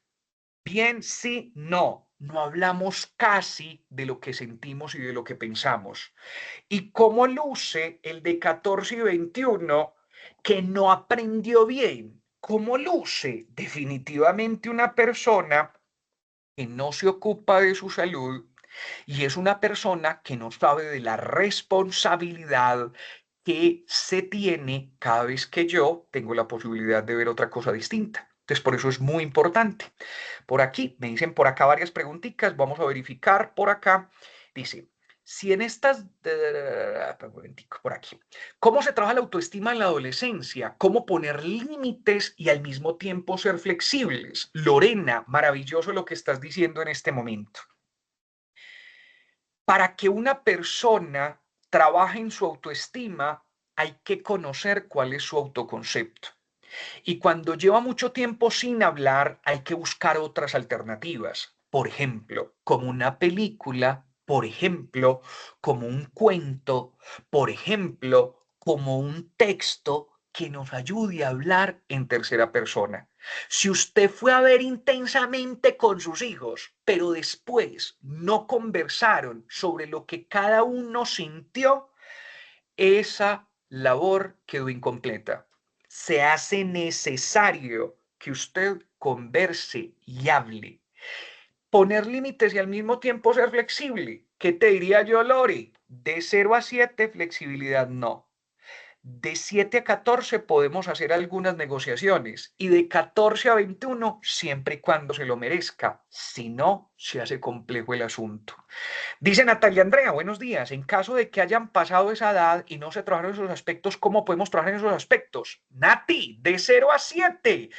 Bien, sí, no. No hablamos casi de lo que sentimos y de lo que pensamos. ¿Y cómo luce el de 14 y 21 que no aprendió bien? ¿Cómo luce? Definitivamente una persona que no se ocupa de su salud y es una persona que no sabe de la responsabilidad que se tiene cada vez que yo tengo la posibilidad de ver otra cosa distinta. Entonces, por eso es muy importante. Por aquí, me dicen por acá varias preguntitas, vamos a verificar por acá. Dice, si en estas, un momentico, por aquí, ¿cómo se trabaja la autoestima en la adolescencia? ¿Cómo poner límites y al mismo tiempo ser flexibles? Lorena, maravilloso lo que estás diciendo en este momento. Para que una persona trabaje en su autoestima, hay que conocer cuál es su autoconcepto. Y cuando lleva mucho tiempo sin hablar, hay que buscar otras alternativas. Por ejemplo, como una película, por ejemplo, como un cuento, por ejemplo, como un texto que nos ayude a hablar en tercera persona. Si usted fue a ver intensamente con sus hijos, pero después no conversaron sobre lo que cada uno sintió, esa labor quedó incompleta. Se hace necesario que usted converse y hable. Poner límites y al mismo tiempo ser flexible. ¿Qué te diría yo, Lori? De 0 a 7, flexibilidad no. De 7 a 14 podemos hacer algunas negociaciones y de 14 a 21 siempre y cuando se lo merezca. Si no, se hace complejo el asunto. Dice Natalia Andrea, buenos días. En caso de que hayan pasado esa edad y no se trabajan esos aspectos, ¿cómo podemos trabajar en esos aspectos? Nati, de 0 a 7,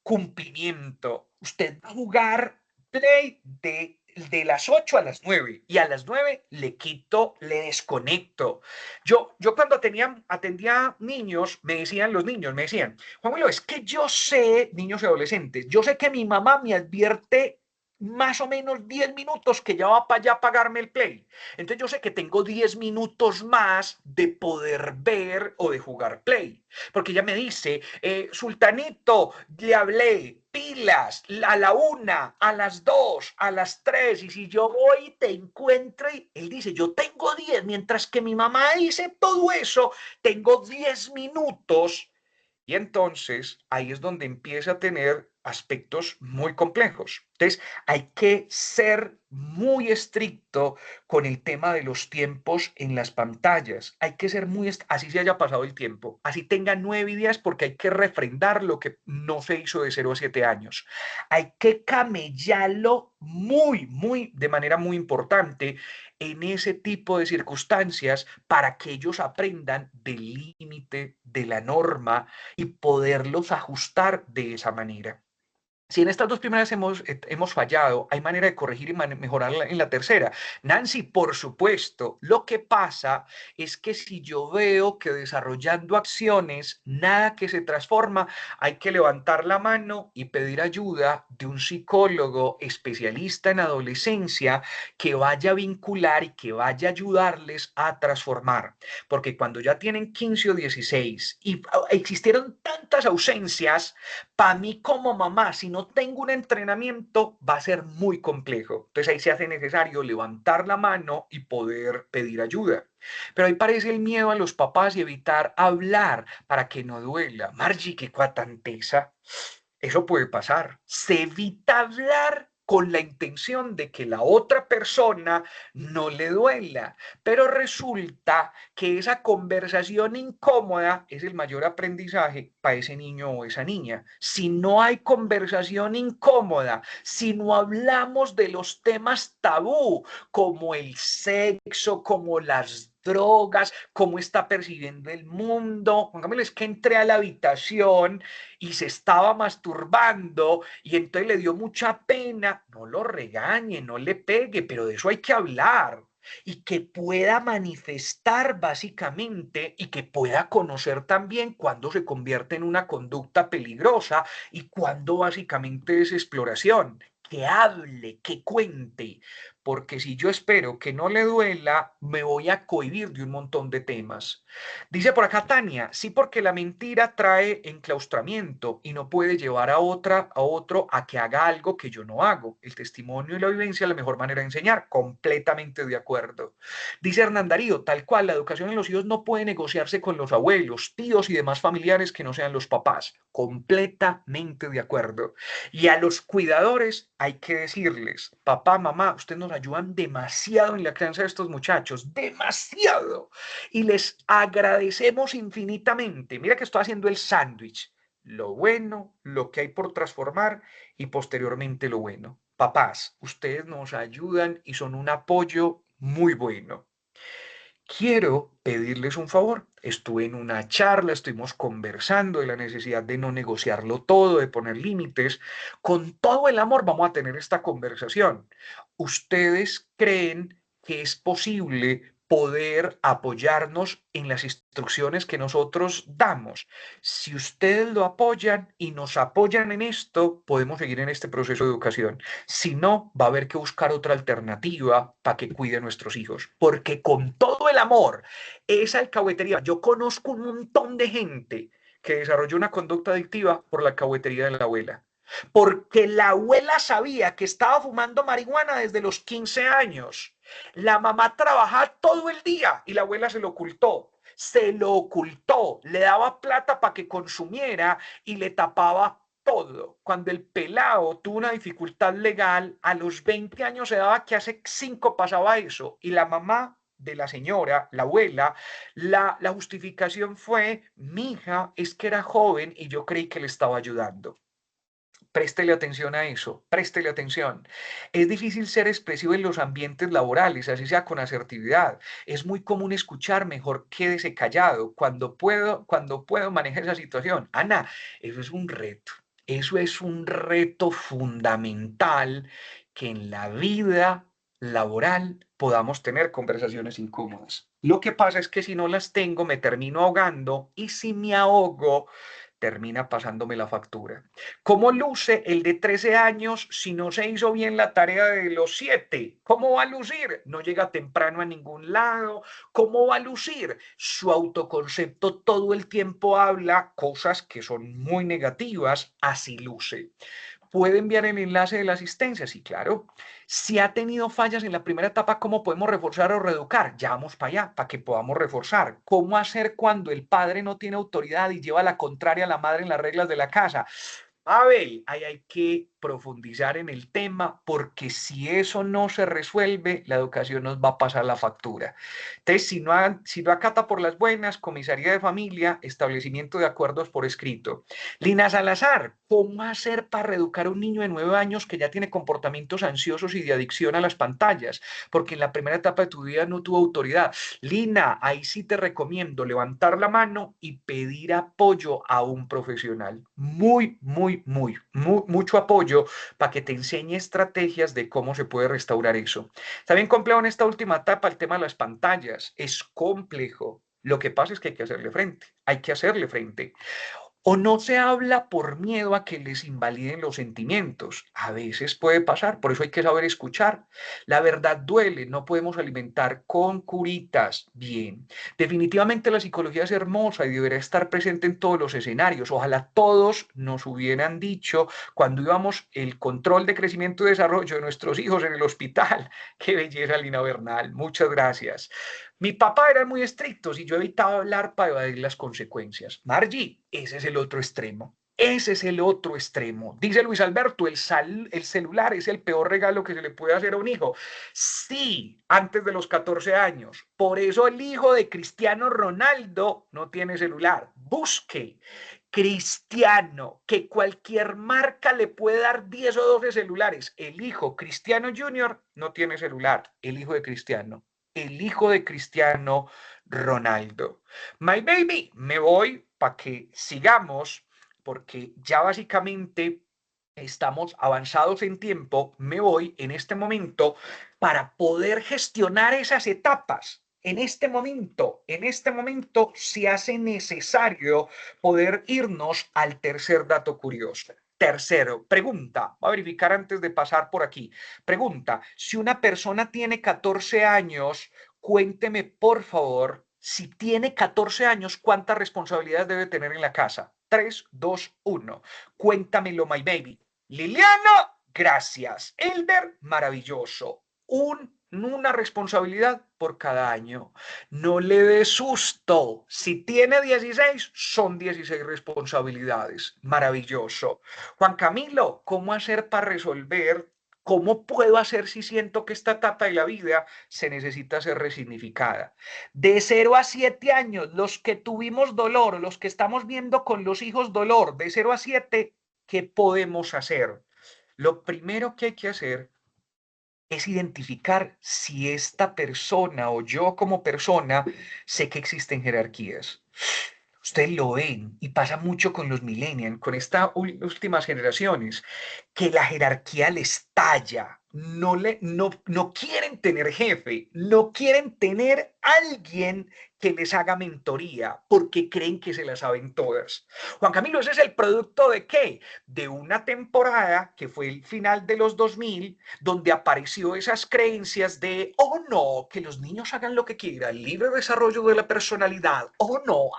cumplimiento. Usted va a jugar play de las 8 a las 9 y a las 9 le quito, le desconecto. Yo cuando atendía niños, los niños me decían, Juan Milo, es que yo sé, niños y adolescentes, yo sé que mi mamá me advierte más o menos 10 minutos que ya va para allá a pagarme el play. Entonces yo sé que tengo 10 minutos más de poder ver o de jugar play. Porque ella me dice, Sultanito, le hablé, pilas, a la 1, a las 2, a las 3, y si yo voy y te encuentro, y él dice, yo tengo 10, mientras que mi mamá dice todo eso, tengo 10 minutos. Y entonces ahí es donde empieza a tener aspectos muy complejos. Entonces hay que ser muy estricto con el tema de los tiempos en las pantallas. Hay que ser así se haya pasado el tiempo, así tenga 9 días porque hay que refrendar lo que no se hizo de 0 a 7 años. Hay que camellarlo de manera muy importante en ese tipo de circunstancias para que ellos aprendan del límite, de la norma y poderlos ajustar de esa manera. Si en estas dos primeras hemos fallado, hay manera de corregir y mejorar en la tercera. Nancy, por supuesto, lo que pasa es que si yo veo que desarrollando acciones, nada que se transforma, hay que levantar la mano y pedir ayuda de un psicólogo especialista en adolescencia que vaya a vincular y que vaya a ayudarles a transformar. Porque cuando ya tienen 15 o 16 y existieron tantas ausencias, para mí como mamá, si no tengo un entrenamiento, va a ser muy complejo. Entonces ahí se hace necesario levantar la mano y poder pedir ayuda. Pero ahí parece el miedo a los papás y evitar hablar para que no duela. Margie, qué cuatanteza. Eso puede pasar. Se evita hablar con la intención de que la otra persona no le duela, pero resulta que esa conversación incómoda es el mayor aprendizaje para ese niño o esa niña. Si no hay conversación incómoda, si no hablamos de los temas tabú, como el sexo, como las drogas, cómo está percibiendo el mundo. Juan Camilo, es que entré a la habitación y se estaba masturbando y entonces le dio mucha pena. No lo regañe, no le pegue, pero de eso hay que hablar. y que pueda manifestar básicamente y que pueda conocer también cuándo se convierte en una conducta peligrosa y cuándo básicamente es exploración. Que hable, que cuente, porque si yo espero que no le duela, me voy a cohibir de un montón de temas. Dice por acá Tania, sí, porque la mentira trae enclaustramiento y no puede llevar a otro a que haga algo que yo no hago. El testimonio y la vivencia es la mejor manera de enseñar. Completamente de acuerdo. Dice Hernán Darío, tal cual, la educación en los hijos no puede negociarse con los abuelos, tíos y demás familiares que no sean los papás. Completamente de acuerdo. Y a los cuidadores hay que decirles, papá, mamá, ustedes nos ayudan demasiado en la crianza de estos muchachos, demasiado. Y les agradecemos infinitamente. Mira que estoy haciendo el sándwich. Lo bueno, lo que hay por transformar y posteriormente lo bueno. Papás, ustedes nos ayudan y son un apoyo muy bueno. Quiero pedirles un favor. Estuve en una charla, estuvimos conversando de la necesidad de no negociarlo todo, de poner límites. Con todo el amor vamos a tener esta conversación. ¿Ustedes creen que es posible poder apoyarnos en las instrucciones que nosotros damos? Si ustedes lo apoyan y nos apoyan en esto, podemos seguir en este proceso de educación. Si no, va a haber que buscar otra alternativa para que cuide a nuestros hijos. Porque con todo el amor, esa alcahuetería, yo conozco un montón de gente que desarrolló una conducta adictiva por la alcahuetería de la abuela. Porque la abuela sabía que estaba fumando marihuana desde los 15 años. La mamá trabajaba todo el día y la abuela se lo ocultó. Se lo ocultó, le daba plata para que consumiera y le tapaba todo. Cuando el pelado tuvo una dificultad legal, a los 20 años se daba que hace 5 pasaba eso. Y la mamá de la señora, la abuela, la justificación fue, mi hija es que era joven y yo creí que le estaba ayudando. Préstele atención a eso, préstele atención. Es difícil ser expresivo en los ambientes laborales, así sea con asertividad. Es muy común escuchar, mejor quédese callado. Cuando puedo manejar esa situación. Ana, eso es un reto. Eso es un reto fundamental que en la vida laboral podamos tener conversaciones incómodas. Lo que pasa es que si no las tengo, me termino ahogando y si me ahogo, termina pasándome la factura. ¿Cómo luce el de 13 años si no se hizo bien la tarea de los 7? ¿Cómo va a lucir? No llega temprano a ningún lado. ¿Cómo va a lucir? Su autoconcepto todo el tiempo habla cosas que son muy negativas, así luce. ¿Puede enviar el enlace de la asistencia? Sí, claro. Si ha tenido fallas en la primera etapa, ¿cómo podemos reforzar o reeducar? Ya vamos para allá, para que podamos reforzar. ¿Cómo hacer cuando el padre no tiene autoridad y lleva la contraria a la madre en las reglas de la casa? Abel, ahí hay que profundizar en el tema porque si eso no se resuelve, la educación nos va a pasar la factura. Entonces, si no acata por las buenas, comisaría de familia, establecimiento de acuerdos por escrito. Lina Salazar, ¿cómo hacer para reeducar a un niño de 9 años que ya tiene comportamientos ansiosos y de adicción a las pantallas? Porque en la primera etapa de tu vida no tuvo autoridad. Lina, ahí sí te recomiendo levantar la mano y pedir apoyo a un profesional. Mucho apoyo para que te enseñe estrategias de cómo se puede restaurar eso. Está bien complejo en esta última etapa el tema de las pantallas. Es complejo. Lo que pasa es que hay que hacerle frente. Hay que hacerle frente. O no se habla por miedo a que les invaliden los sentimientos. A veces puede pasar, por eso hay que saber escuchar. La verdad duele, no podemos alimentar con curitas. Bien, definitivamente la psicología es hermosa y debería estar presente en todos los escenarios. Ojalá todos nos hubieran dicho cuando íbamos el control de crecimiento y desarrollo de nuestros hijos en el hospital. Qué belleza, Lina Bernal. Muchas gracias. Mi papá era muy estricto y yo evitaba hablar para evadir las consecuencias. Margie, ese es el otro extremo. Ese es el otro extremo. Dice Luis Alberto, el celular es el peor regalo que se le puede hacer a un hijo. Sí, antes de los 14 años. Por eso el hijo de Cristiano Ronaldo no tiene celular. Busque Cristiano, que cualquier marca le puede dar 10 o 12 celulares. El hijo Cristiano Junior no tiene celular. El hijo de Cristiano. El hijo de Cristiano Ronaldo. My baby, me voy para que sigamos, porque ya básicamente estamos avanzados en tiempo, me voy en este momento para poder gestionar esas etapas. En este momento se hace necesario poder irnos al tercer dato curioso. Tercero, pregunta, voy a verificar antes de pasar por aquí. Pregunta, si una persona tiene 14 años, cuénteme por favor, si tiene 14 años, ¿cuántas responsabilidades debe tener en la casa? 3, 2, 1. Cuéntamelo, my baby. Liliana, gracias. Elder, maravilloso. Una responsabilidad por cada año. No le dé susto. Si tiene 16, son 16 responsabilidades. Maravilloso. Juan Camilo, ¿cómo hacer para resolver? ¿Cómo puedo hacer si siento que esta etapa de la vida se necesita ser resignificada? De 0 a 7 años, los que tuvimos dolor, los que estamos viendo con los hijos dolor, de 0 a 7, ¿qué podemos hacer? Lo primero que hay que hacer es identificar si esta persona o yo como persona sé que existen jerarquías. Ustedes lo ven y pasa mucho con los millennials, con estas últimas generaciones, que la jerarquía les talla. No quieren tener jefe, no quieren tener alguien que les haga mentoría porque creen que se las saben todas. Juan Camilo, ¿ese es el producto de qué? De una temporada que fue el final de los 2000, donde apareció esas creencias de, oh no, que los niños hagan lo que quieran, libre desarrollo de la personalidad, oh no,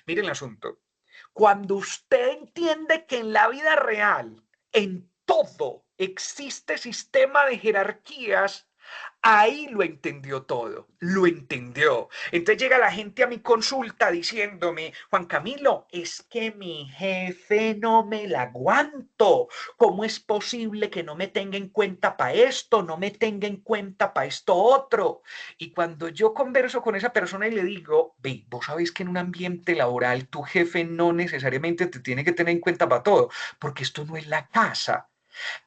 Miren el asunto. Cuando usted entiende que en la vida real, en todo, existe sistema de jerarquías, ahí lo entendió todo, lo entendió. Entonces llega la gente a mi consulta diciéndome, Juan Camilo, es que mi jefe no me la aguanto. ¿Cómo es posible que no me tenga en cuenta para esto, no me tenga en cuenta para esto otro? Y cuando yo converso con esa persona y le digo, ve, vos sabés que en un ambiente laboral tu jefe no necesariamente te tiene que tener en cuenta para todo, porque esto no es la casa.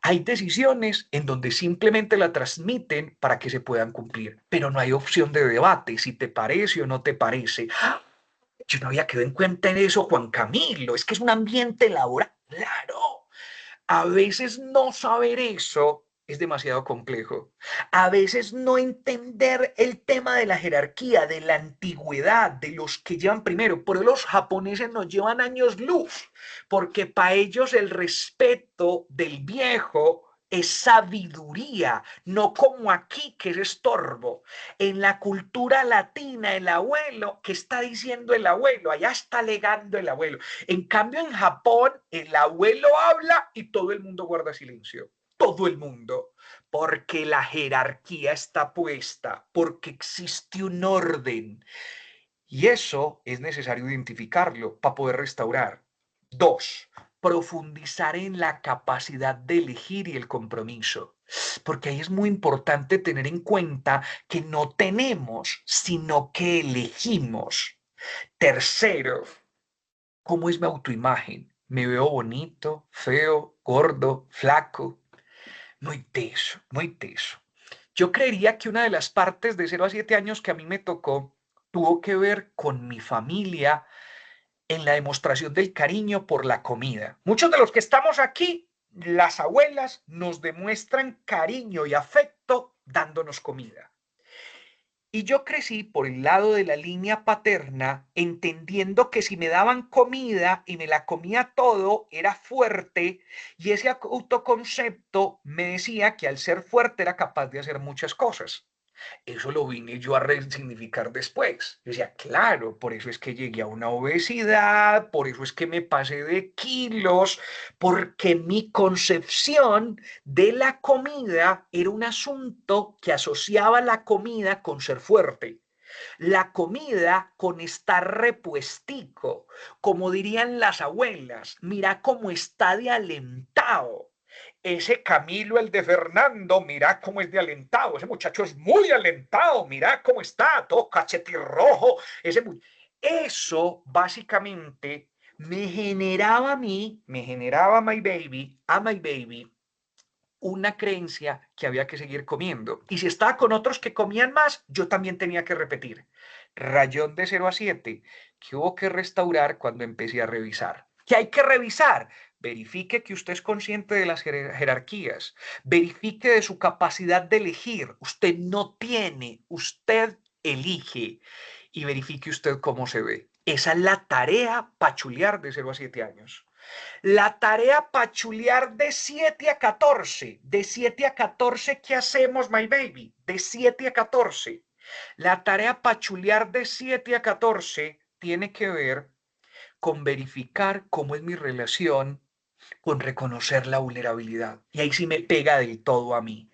Hay decisiones en donde simplemente la transmiten para que se puedan cumplir, pero no hay opción de debate, si te parece o no te parece. Yo no había quedado en cuenta en eso, Juan Camilo, es que es un ambiente laboral, claro. A veces no saber eso es demasiado complejo. A veces no entender el tema de la jerarquía, de la antigüedad, de los que llevan primero. Por eso los japoneses nos llevan años luz, porque para ellos el respeto del viejo es sabiduría, no como aquí que es estorbo. En la cultura latina, el abuelo, ¿qué está diciendo el abuelo? Allá está alegando el abuelo. En cambio, en Japón, el abuelo habla y todo el mundo guarda silencio. Todo el mundo. Porque la jerarquía está puesta, porque existe un orden. Y eso es necesario identificarlo para poder restaurar. 2, profundizar en la capacidad de elegir y el compromiso. Porque ahí es muy importante tener en cuenta que no tenemos, sino que elegimos. Tercero, ¿cómo es mi autoimagen? ¿Me veo bonito, feo, gordo, flaco? Muy teso, muy teso. Yo creería que una de las partes de 0 a 7 años que a mí me tocó tuvo que ver con mi familia en la demostración del cariño por la comida. Muchos de los que estamos aquí, las abuelas nos demuestran cariño y afecto dándonos comida. Y yo crecí por el lado de la línea paterna, entendiendo que si me daban comida y me la comía todo, era fuerte, y ese autoconcepto me decía que al ser fuerte era capaz de hacer muchas cosas. Eso lo vine yo a resignificar después. Decía, claro, por eso es que llegué a una obesidad, por eso es que me pasé de kilos, porque mi concepción de la comida era un asunto que asociaba la comida con ser fuerte. La comida con estar repuestico, como dirían las abuelas, mira cómo está de alentado. Ese Camilo, el de Fernando, mira cómo es de alentado. Ese muchacho es muy alentado. Mira cómo está, todo cachetirrojo. Eso básicamente me generaba a mí, me generaba a my baby, una creencia que había que seguir comiendo. Y si estaba con otros que comían más, yo también tenía que repetir. Rayón de 0 a 7, que hubo que restaurar cuando empecé a revisar. ¿Qué hay que revisar? verifique que usted es consciente de las jerarquías, verifique de su capacidad de elegir. Usted no tiene, usted elige, y verifique usted cómo se ve. Esa es la tarea pachulear de 0 a 7 años. La tarea pachulear de 7 a 14. De 7 a 14, ¿qué hacemos, my baby? De 7 a 14. La tarea pachulear de 7 a 14 tiene que ver con verificar cómo es mi relación, con reconocer la vulnerabilidad. Y ahí sí me pega del todo a mí.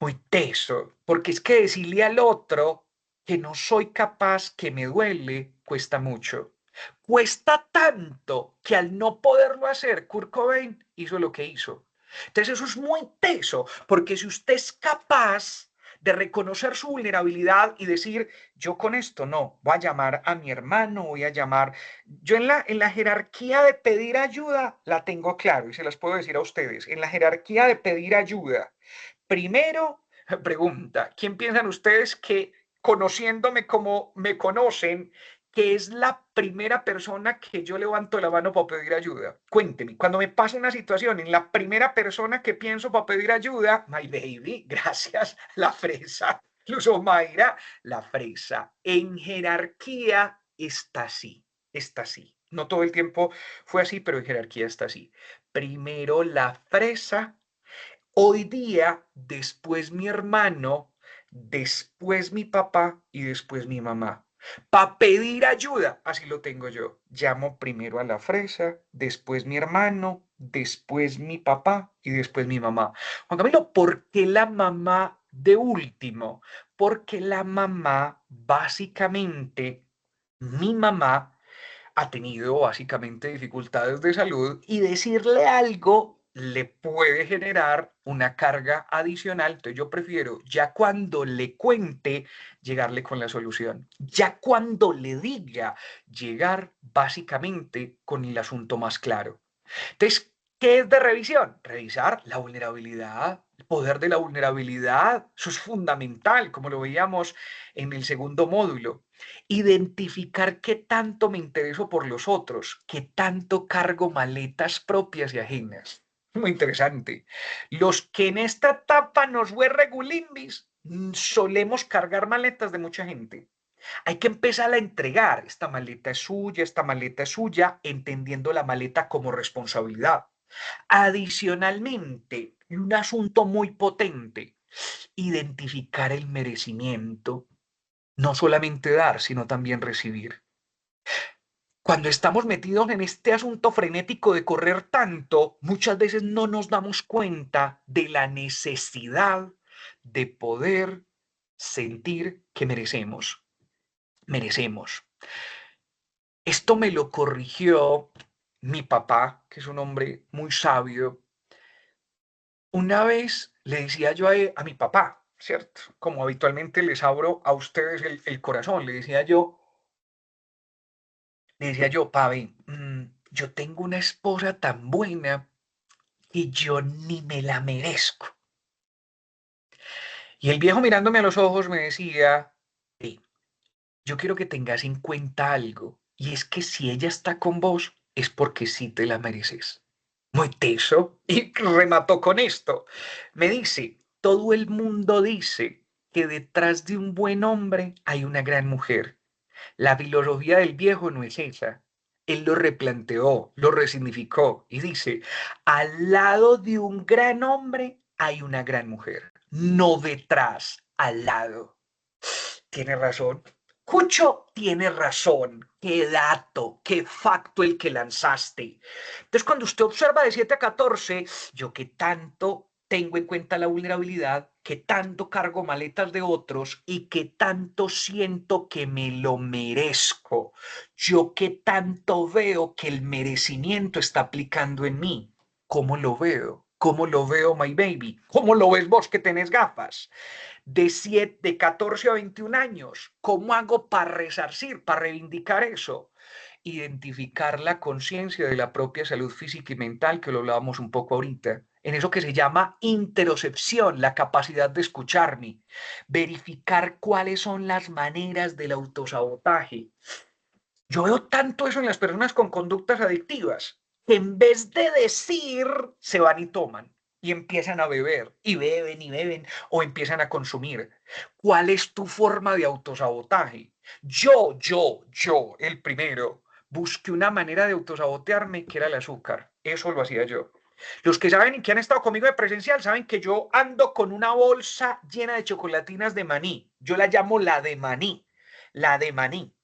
Muy teso, porque es que decirle al otro que no soy capaz, que me duele, cuesta mucho. Cuesta tanto que al no poderlo hacer, Kurt Cobain hizo lo que hizo. Entonces eso es muy teso, porque si usted es capaz de reconocer su vulnerabilidad y decir, yo con esto no, voy a llamar a mi hermano, voy a llamar, yo en la jerarquía de pedir ayuda la tengo claro y se las puedo decir a ustedes, en la jerarquía de pedir ayuda, primero, pregunta, ¿quién piensan ustedes que conociéndome como me conocen, que es la primera persona que yo levanto la mano para pedir ayuda? Cuénteme, cuando me pasa una situación, en la primera persona que pienso para pedir ayuda, my baby, gracias, la fresa. Incluso Mayra, la fresa. En jerarquía está así, está así. No todo el tiempo fue así, pero en jerarquía está así. Primero la fresa. Hoy día, después mi hermano, después mi papá y después mi mamá. Para pedir ayuda, así lo tengo yo. Llamo primero a la fresa, después mi hermano, después mi papá y después mi mamá. Juan Camilo, ¿por qué la mamá de último? Porque la mamá, básicamente, mi mamá ha tenido básicamente dificultades de salud y decirle algo le puede generar una carga adicional. Entonces yo prefiero ya cuando le cuente llegarle con la solución. Ya cuando le diga llegar básicamente con el asunto más claro. Entonces, ¿qué es de revisión? Revisar la vulnerabilidad, el poder de la vulnerabilidad. Eso es fundamental, como lo veíamos en el segundo módulo. Identificar qué tanto me intereso por los otros, qué tanto cargo maletas propias y ajenas. Muy interesante. Los que en esta etapa nos fue regulimbis, solemos cargar maletas de mucha gente. Hay que empezar a entregar. Esta maleta es suya, esta maleta es suya, entendiendo la maleta como responsabilidad. Adicionalmente, y un asunto muy potente, identificar el merecimiento. No solamente dar, sino también recibir. Cuando estamos metidos en este asunto frenético de correr tanto, muchas veces no nos damos cuenta de la necesidad de poder sentir que merecemos. Merecemos. Esto me lo corrigió mi papá, que es un hombre muy sabio. Una vez le decía yo a mi papá, ¿cierto? Como habitualmente les abro a ustedes el corazón, le decía yo, papi, yo tengo una esposa tan buena que yo ni me la merezco. Y el viejo mirándome a los ojos me decía, sí, yo quiero que tengas en cuenta algo, y es que si ella está con vos, es porque sí te la mereces. Muy teso, y remató con esto. Me dice, todo el mundo dice que detrás de un buen hombre hay una gran mujer. La filosofía del viejo no es esa. Él lo replanteó, lo resignificó y dice, al lado de un gran hombre hay una gran mujer, no detrás, al lado. Tiene razón. Cucho tiene razón. Qué dato, qué facto el que lanzaste. Entonces, cuando usted observa de 7 a 14, yo que tanto tengo en cuenta la vulnerabilidad, que tanto cargo maletas de otros y que tanto siento que me lo merezco. Yo que tanto veo que el merecimiento está aplicando en mí. ¿Cómo lo veo? ¿Cómo lo veo, my baby? ¿Cómo lo ves vos que tenés gafas? De 14 a 21 años. ¿Cómo hago para resarcir, para reivindicar eso? Identificar la conciencia de la propia salud física y mental, que lo hablábamos un poco ahorita, en eso que se llama interocepción, la capacidad de escucharme, verificar cuáles son las maneras del autosabotaje. Yo veo tanto eso en las personas con conductas adictivas. que en vez de decir, se van y toman y empiezan a beber y beben o empiezan a consumir. ¿Cuál es tu forma de autosabotaje? Yo, el primero, busqué una manera de autosabotearme que era el azúcar. Eso lo hacía yo. Los que saben y que han estado conmigo de presencial saben que yo ando con una bolsa llena de chocolatinas de maní. Yo la llamo la de maní. La de maní.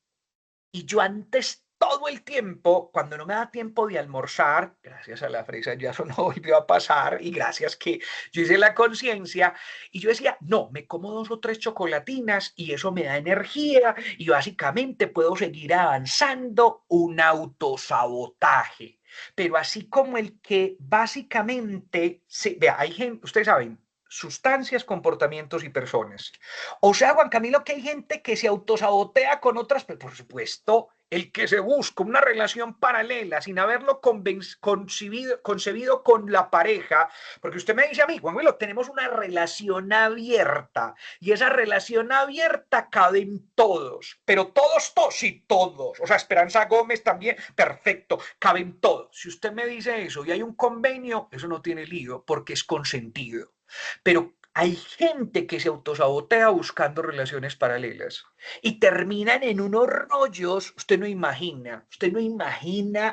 Y yo antes, todo el tiempo, cuando no me da tiempo de almorzar, gracias a la fresa ya eso no volvió a pasar y gracias que yo hice la conciencia, y yo decía, no, me como 2 o 3 chocolatinas y eso me da energía y básicamente puedo seguir avanzando, un autosabotaje. Pero así como el que básicamente, vea, hay gente, ustedes saben, sustancias, comportamientos y personas. O sea, Juan Camilo, que hay gente que se autosabotea con otras, pero por supuesto, el que se busca una relación paralela sin haberlo concebido con la pareja, porque usted me dice a mí, Juan Camilo, tenemos una relación abierta y esa relación abierta cabe en todos, pero todos, sí, todos. O sea, Esperanza Gómez también, perfecto, caben todos. Si usted me dice eso y hay un convenio, eso no tiene lío porque es consentido. Pero hay gente que se autosabotea buscando relaciones paralelas y terminan en unos rollos, usted no imagina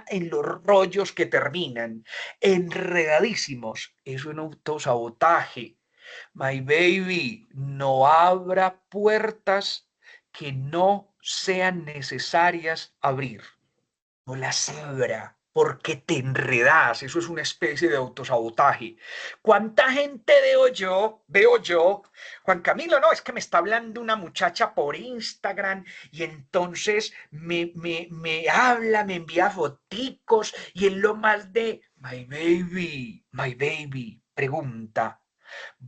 en los rollos que terminan, enredadísimos. Es un autosabotaje. My baby, no abra puertas que no sean necesarias abrir. No las abra porque te enredas. Eso es una especie de autosabotaje. ¿Cuánta gente veo yo, Juan Camilo, no, es que me está hablando una muchacha por Instagram y entonces me habla, me envía foticos y es lo más de, my baby, pregunta.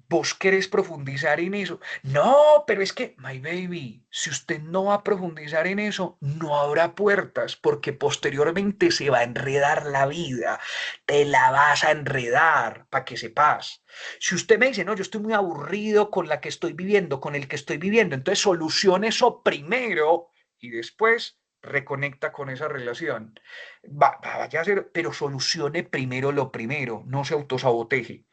¿Vos querés profundizar en eso? No, pero es que, my baby, si usted no va a profundizar en eso, no habrá puertas, porque posteriormente se va a enredar la vida. Te la vas a enredar, para que sepas. Si usted me dice, no, yo estoy muy aburrido con la que estoy viviendo, con el que estoy viviendo, entonces solucione eso primero y después reconecta con esa relación. Vaya a ser, pero solucione primero lo primero, no se autosaboteje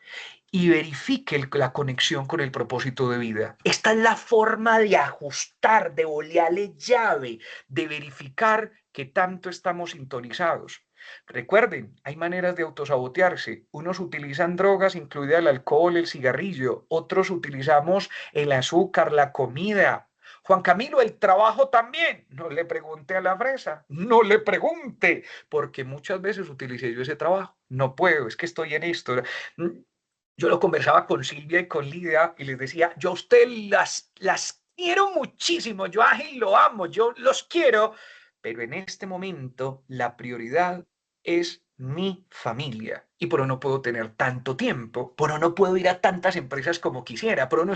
y verifique la conexión con el propósito de vida. Esta es la forma de ajustar, de bolearle llave, de verificar que tanto estamos sintonizados. Recuerden, hay maneras de autosabotearse. Unos utilizan drogas, incluida el alcohol, el cigarrillo. Otros utilizamos el azúcar, la comida. Juan Camilo, el trabajo también. No le pregunte a la fresa, no le pregunte, porque muchas veces utilicé yo ese trabajo. No puedo, es que estoy en esto. Yo lo conversaba con Silvia y con Lidia y les decía, yo a usted las quiero muchísimo, yo a Ágil lo amo, yo los quiero, pero en este momento la prioridad es mi familia. Y por eso no puedo tener tanto tiempo, por eso no puedo ir a tantas empresas como quisiera, por eso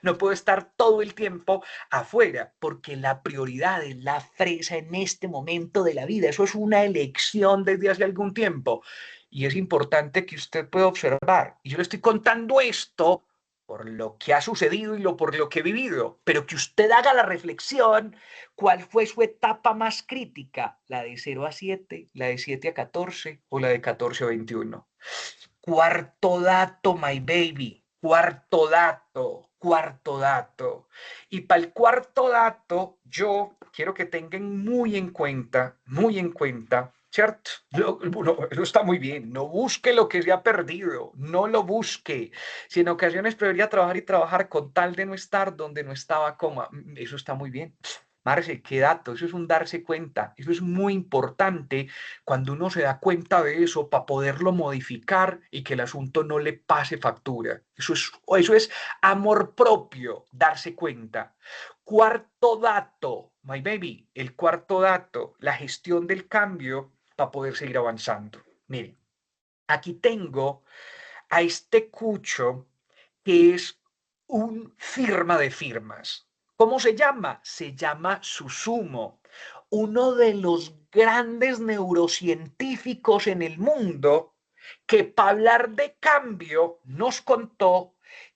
no puedo estar todo el tiempo afuera, porque la prioridad es la fresa en este momento de la vida. Eso es una elección desde hace algún tiempo. Y es importante que usted pueda observar. Y yo le estoy contando esto por lo que ha sucedido y por lo que he vivido, pero que usted haga la reflexión, ¿cuál fue su etapa más crítica? ¿La de 0 a 7, la de 7 a 14 o la de 14 a 21? Cuarto dato, my baby, cuarto dato, cuarto dato. Y para el cuarto dato, yo quiero que tengan muy en cuenta, ¿cierto? Eso está muy bien. No busque lo que se ha perdido, no lo busque. Si en ocasiones prefería trabajar y trabajar con tal de no estar donde no estaba, coma, eso está muy bien. Marce, qué dato, eso es un darse cuenta, eso es muy importante cuando uno se da cuenta de eso para poderlo modificar y que el asunto no le pase factura. Eso es amor propio, darse cuenta. Cuarto dato, my baby, el cuarto dato, la gestión del cambio para poder seguir avanzando. Miren, aquí tengo a este cucho que es un firma de firmas. ¿Cómo se llama? Se llama Susumo, uno de los grandes neurocientíficos en el mundo que para hablar de cambio nos contó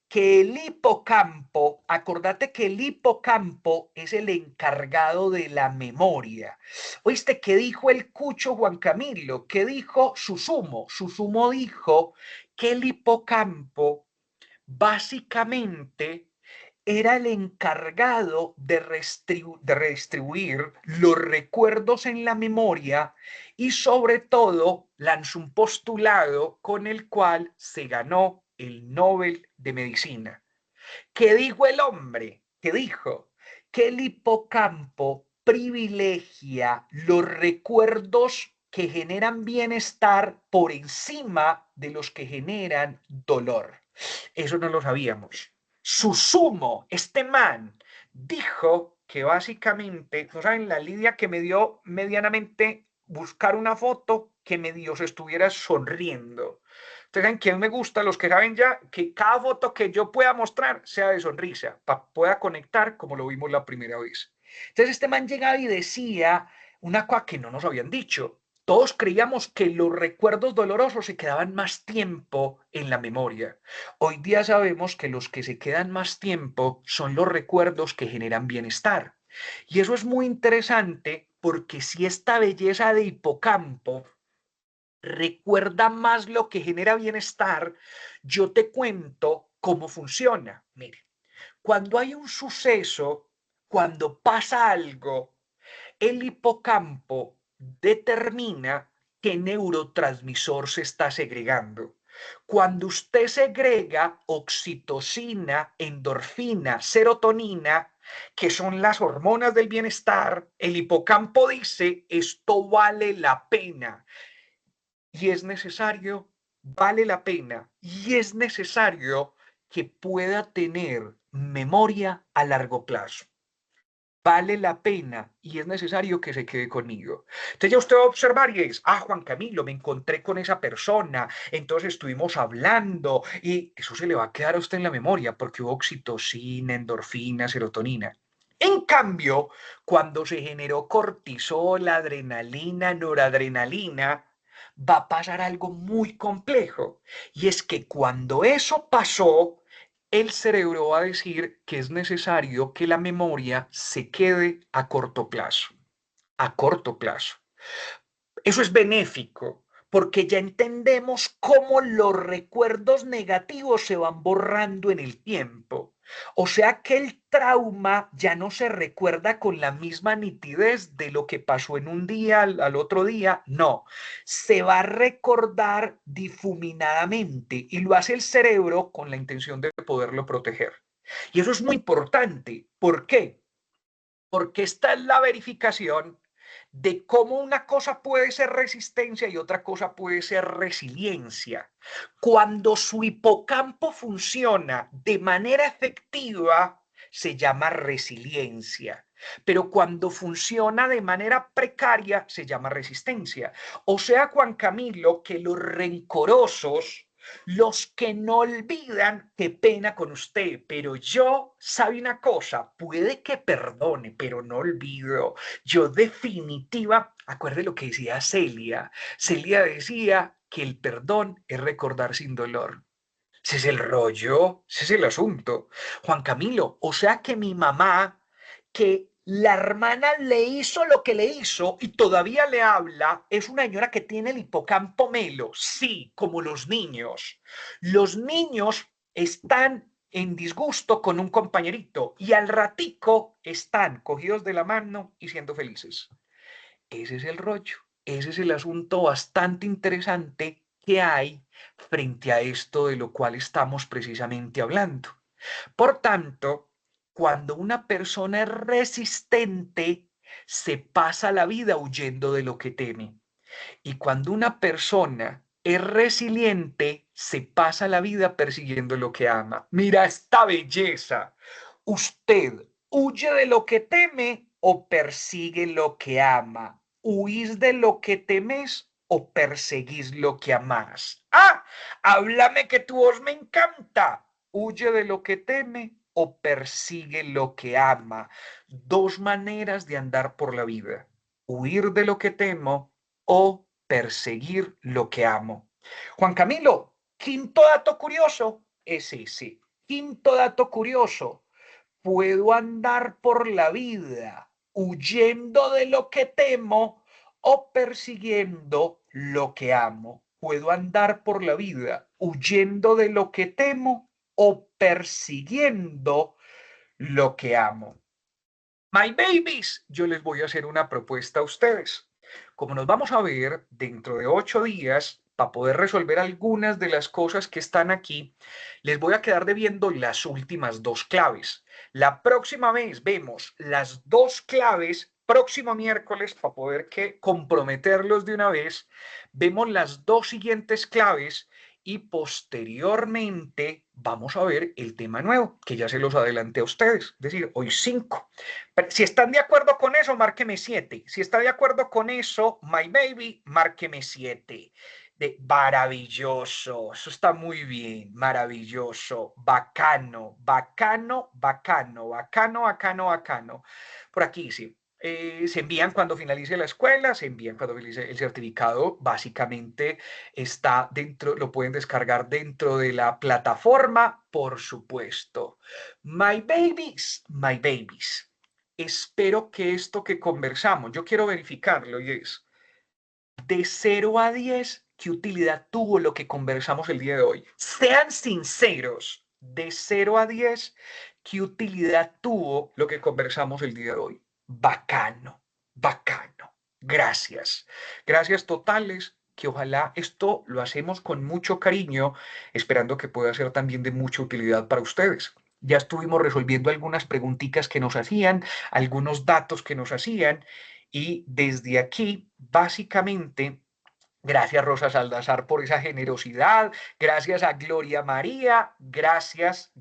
que el hipocampo, acordate que el hipocampo es el encargado de la memoria. ¿Oíste qué dijo el cucho Juan Camilo? ¿Qué dijo Susumo? Susumo dijo que el hipocampo básicamente era el encargado de redistribuir los recuerdos en la memoria y sobre todo lanzó un postulado con el cual se ganó el Nobel de Medicina. ¿Qué dijo el hombre? ¿Qué dijo? Que el hipocampo privilegia los recuerdos que generan bienestar por encima de los que generan dolor. Eso no lo sabíamos. Susumo, este man, dijo que básicamente, no saben, la lidia que me dio medianamente buscar una foto que medio se estuviera sonriendo. Ustedes saben que a mí me gusta, los que saben ya, que cada foto que yo pueda mostrar sea de sonrisa, para pueda conectar como lo vimos la primera vez. Entonces este man llegaba y decía una cosa que no nos habían dicho. Todos creíamos que los recuerdos dolorosos se quedaban más tiempo en la memoria. Hoy día sabemos que los que se quedan más tiempo son los recuerdos que generan bienestar. Y eso es muy interesante porque si esta belleza de hipocampo recuerda más lo que genera bienestar, yo te cuento cómo funciona. Mire, cuando hay un suceso, cuando pasa algo, el hipocampo determina qué neurotransmisor se está segregando. Cuando usted segrega oxitocina, endorfina, serotonina, que son las hormonas del bienestar, el hipocampo dice, esto vale la pena y es necesario, vale la pena y es necesario que pueda tener memoria a largo plazo. Vale la pena y es necesario que se quede conmigo. Entonces ya usted va a observar y es, Juan Camilo, me encontré con esa persona, entonces estuvimos hablando y eso se le va a quedar a usted en la memoria porque hubo oxitocina, endorfina, serotonina. En cambio, cuando se generó cortisol, adrenalina, noradrenalina, va a pasar algo muy complejo. Y es que cuando eso pasó, el cerebro va a decir que es necesario que la memoria se quede a corto plazo. A corto plazo. Eso es benéfico porque ya entendemos cómo los recuerdos negativos se van borrando en el tiempo. O sea que el trauma ya no se recuerda con la misma nitidez de lo que pasó en un día al otro día. No, se va a recordar difuminadamente y lo hace el cerebro con la intención de poderlo proteger. Y eso es muy importante. ¿Por qué? Porque esta es la verificación de cómo una cosa puede ser resistencia y otra cosa puede ser resiliencia. Cuando su hipocampo funciona de manera efectiva, se llama resiliencia. Pero cuando funciona de manera precaria, se llama resistencia. O sea, Juan Camilo, que los rencorosos, los que no olvidan, qué pena con usted, pero yo, sabe una cosa, puede que perdone, pero no olvido. Yo definitiva, acuerde lo que decía Celia. Celia decía que el perdón es recordar sin dolor. Ese es el rollo, ese es el asunto. Juan Camilo, o sea que mi mamá, que la hermana le hizo lo que le hizo y todavía le habla, es una señora que tiene el hipocampo melo. Sí, como los niños. Los niños están en disgusto con un compañerito y al ratico están cogidos de la mano y siendo felices. Ese es el rollo, ese es el asunto bastante interesante que hay frente a esto de lo cual estamos precisamente hablando. Por tanto, cuando una persona es resistente, se pasa la vida huyendo de lo que teme. Y cuando una persona es resiliente, se pasa la vida persiguiendo lo que ama. Mira esta belleza. ¿Usted huye de lo que teme o persigue lo que ama? ¿Huís de lo que temes o perseguís lo que amás? Háblame que tu voz me encanta. ¿Huye de lo que teme o persigue lo que ama? Dos maneras de andar por la vida. Huir de lo que temo o perseguir lo que amo. Juan Camilo, quinto dato curioso es ese. Quinto dato curioso. Puedo andar por la vida huyendo de lo que temo o persiguiendo lo que amo. Puedo andar por la vida huyendo de lo que temo o persiguiendo lo que amo. My babies, yo les voy a hacer una propuesta a ustedes. Como nos vamos a ver dentro de 8 días, para poder resolver algunas de las cosas que están aquí, les voy a quedar debiendo las últimas 2 claves. La próxima vez vemos las 2 claves, próximo miércoles, para poder comprometerlos de una vez, vemos las 2 siguientes claves y posteriormente vamos a ver el tema nuevo, que ya se los adelanté a ustedes, es decir, hoy 5. Si están de acuerdo con eso, márqueme 7. Si está de acuerdo con eso, my baby, márqueme 7. Maravilloso, eso está muy bien, maravilloso, bacano, bacano, bacano, bacano, bacano, bacano. Por aquí sí. Se envían cuando finalice la escuela, se envían cuando finalice el certificado. Básicamente está dentro, lo pueden descargar dentro de la plataforma, por supuesto. My babies. Espero que esto que conversamos, yo quiero verificarlo y es de 0 a 10, ¿qué utilidad tuvo lo que conversamos el día de hoy? Sean sinceros, de 0 a 10, ¿qué utilidad tuvo lo que conversamos el día de hoy? Bacano, bacano. Gracias. Gracias totales, que ojalá esto lo hacemos con mucho cariño, esperando que pueda ser también de mucha utilidad para ustedes. Ya estuvimos resolviendo algunas preguntitas que nos hacían, algunos datos que nos hacían, y desde aquí, básicamente, gracias Rosa Salazar por esa generosidad, gracias a Gloria María, gracias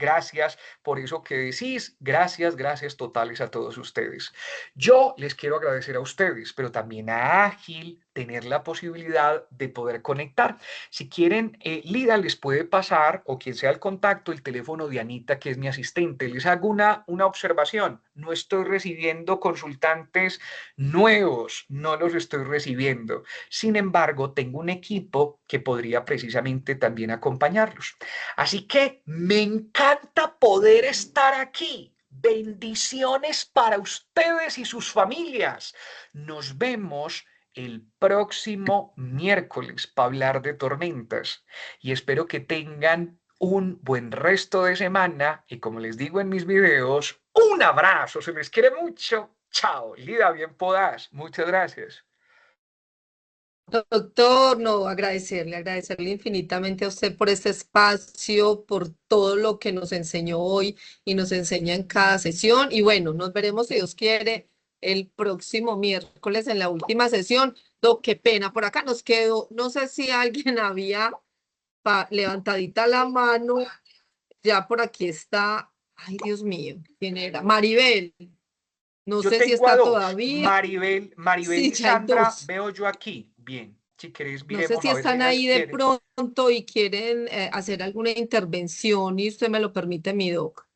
por eso que decís, gracias totales a todos ustedes. Yo les quiero agradecer a ustedes, pero también a Ágil, tener la posibilidad de poder conectar. Si quieren, Lida les puede pasar, o quien sea el contacto, el teléfono de Anita, que es mi asistente. Les hago una observación. No estoy recibiendo consultantes nuevos, no los estoy recibiendo. Sin embargo, tengo un equipo que podría precisamente también acompañarlos. Así que me encanta poder estar aquí. Bendiciones para ustedes y sus familias. Nos vemos el próximo miércoles para hablar de tormentas y espero que tengan un buen resto de semana y, como les digo en mis videos, un abrazo, se les quiere mucho. Chao, Lida, bien podás. Muchas gracias. Doctor, no, agradecerle infinitamente a usted por este espacio, por todo lo que nos enseñó hoy y nos enseña en cada sesión. Y bueno, nos veremos, si Dios quiere, el próximo miércoles en la última sesión. Qué pena, por acá nos quedó, no sé si alguien había levantadita la mano, ya por aquí está, ay Dios mío, ¿quién era? Maribel, no Yo sé si tengo a está 2, todavía. Maribel Sí, y ya hay Sandra, 2. veo yo aquí. Bien, si queréis, No sé miremos si a ver si están ellas ahí de quieren. pronto y quieren hacer alguna intervención y usted me lo permite, mi doc.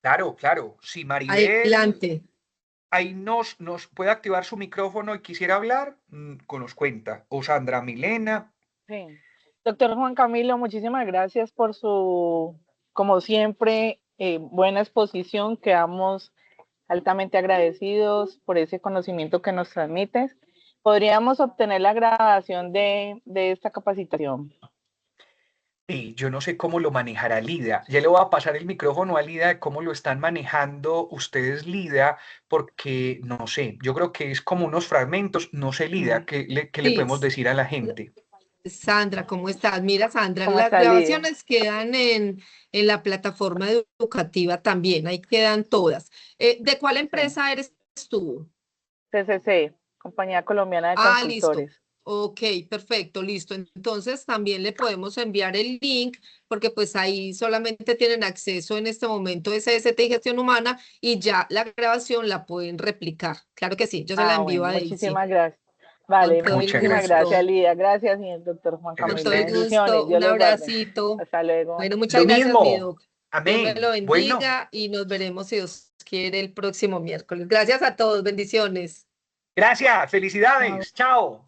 Claro, claro. Si Maribel Adelante. ahí nos puede activar su micrófono y quisiera hablar, nos cuenta. O Sandra Milena. Sí. Doctor Juan Camilo, muchísimas gracias por su, como siempre, buena exposición. Quedamos altamente agradecidos por ese conocimiento que nos transmites. ¿Podríamos obtener la grabación de esta capacitación? Yo no sé cómo lo manejará Lida. Ya le voy a pasar el micrófono a Lida de cómo lo están manejando ustedes, Lida, porque no sé, yo creo que es como unos fragmentos. No sé, Lida, ¿qué le Sí, podemos decir a la gente? Sandra, ¿cómo estás? Mira, Sandra, ¿Cómo las está, Lidia? grabaciones quedan en la plataforma educativa también, ahí quedan todas. ¿De cuál Sí. empresa eres tú? CCC, Compañía Colombiana de Ah, listo. Consultores. Ok, perfecto, listo. Entonces también le podemos enviar el link porque pues ahí solamente tienen acceso en este momento a SST y Gestión Humana y ya la grabación la pueden replicar. Claro que sí, yo se la Ah, envío bueno, a Daisy. muchísimas gracias. Con Vale, todo el Muchas muchísimas gracias. gracias, gusto, Lidia. Gracias, y el doctor Juan De con Camilo. todo el ustedes. Bendiciones. gusto. Dios Un los guarde. abracito. Hasta luego. Bueno, muchas Lo gracias, mi mismo. doc. Dios me lo Amén. Bueno, bendiga y nos veremos, si Dios quiere, el próximo miércoles. Gracias a todos, bendiciones. gracias. Felicidades. Chao.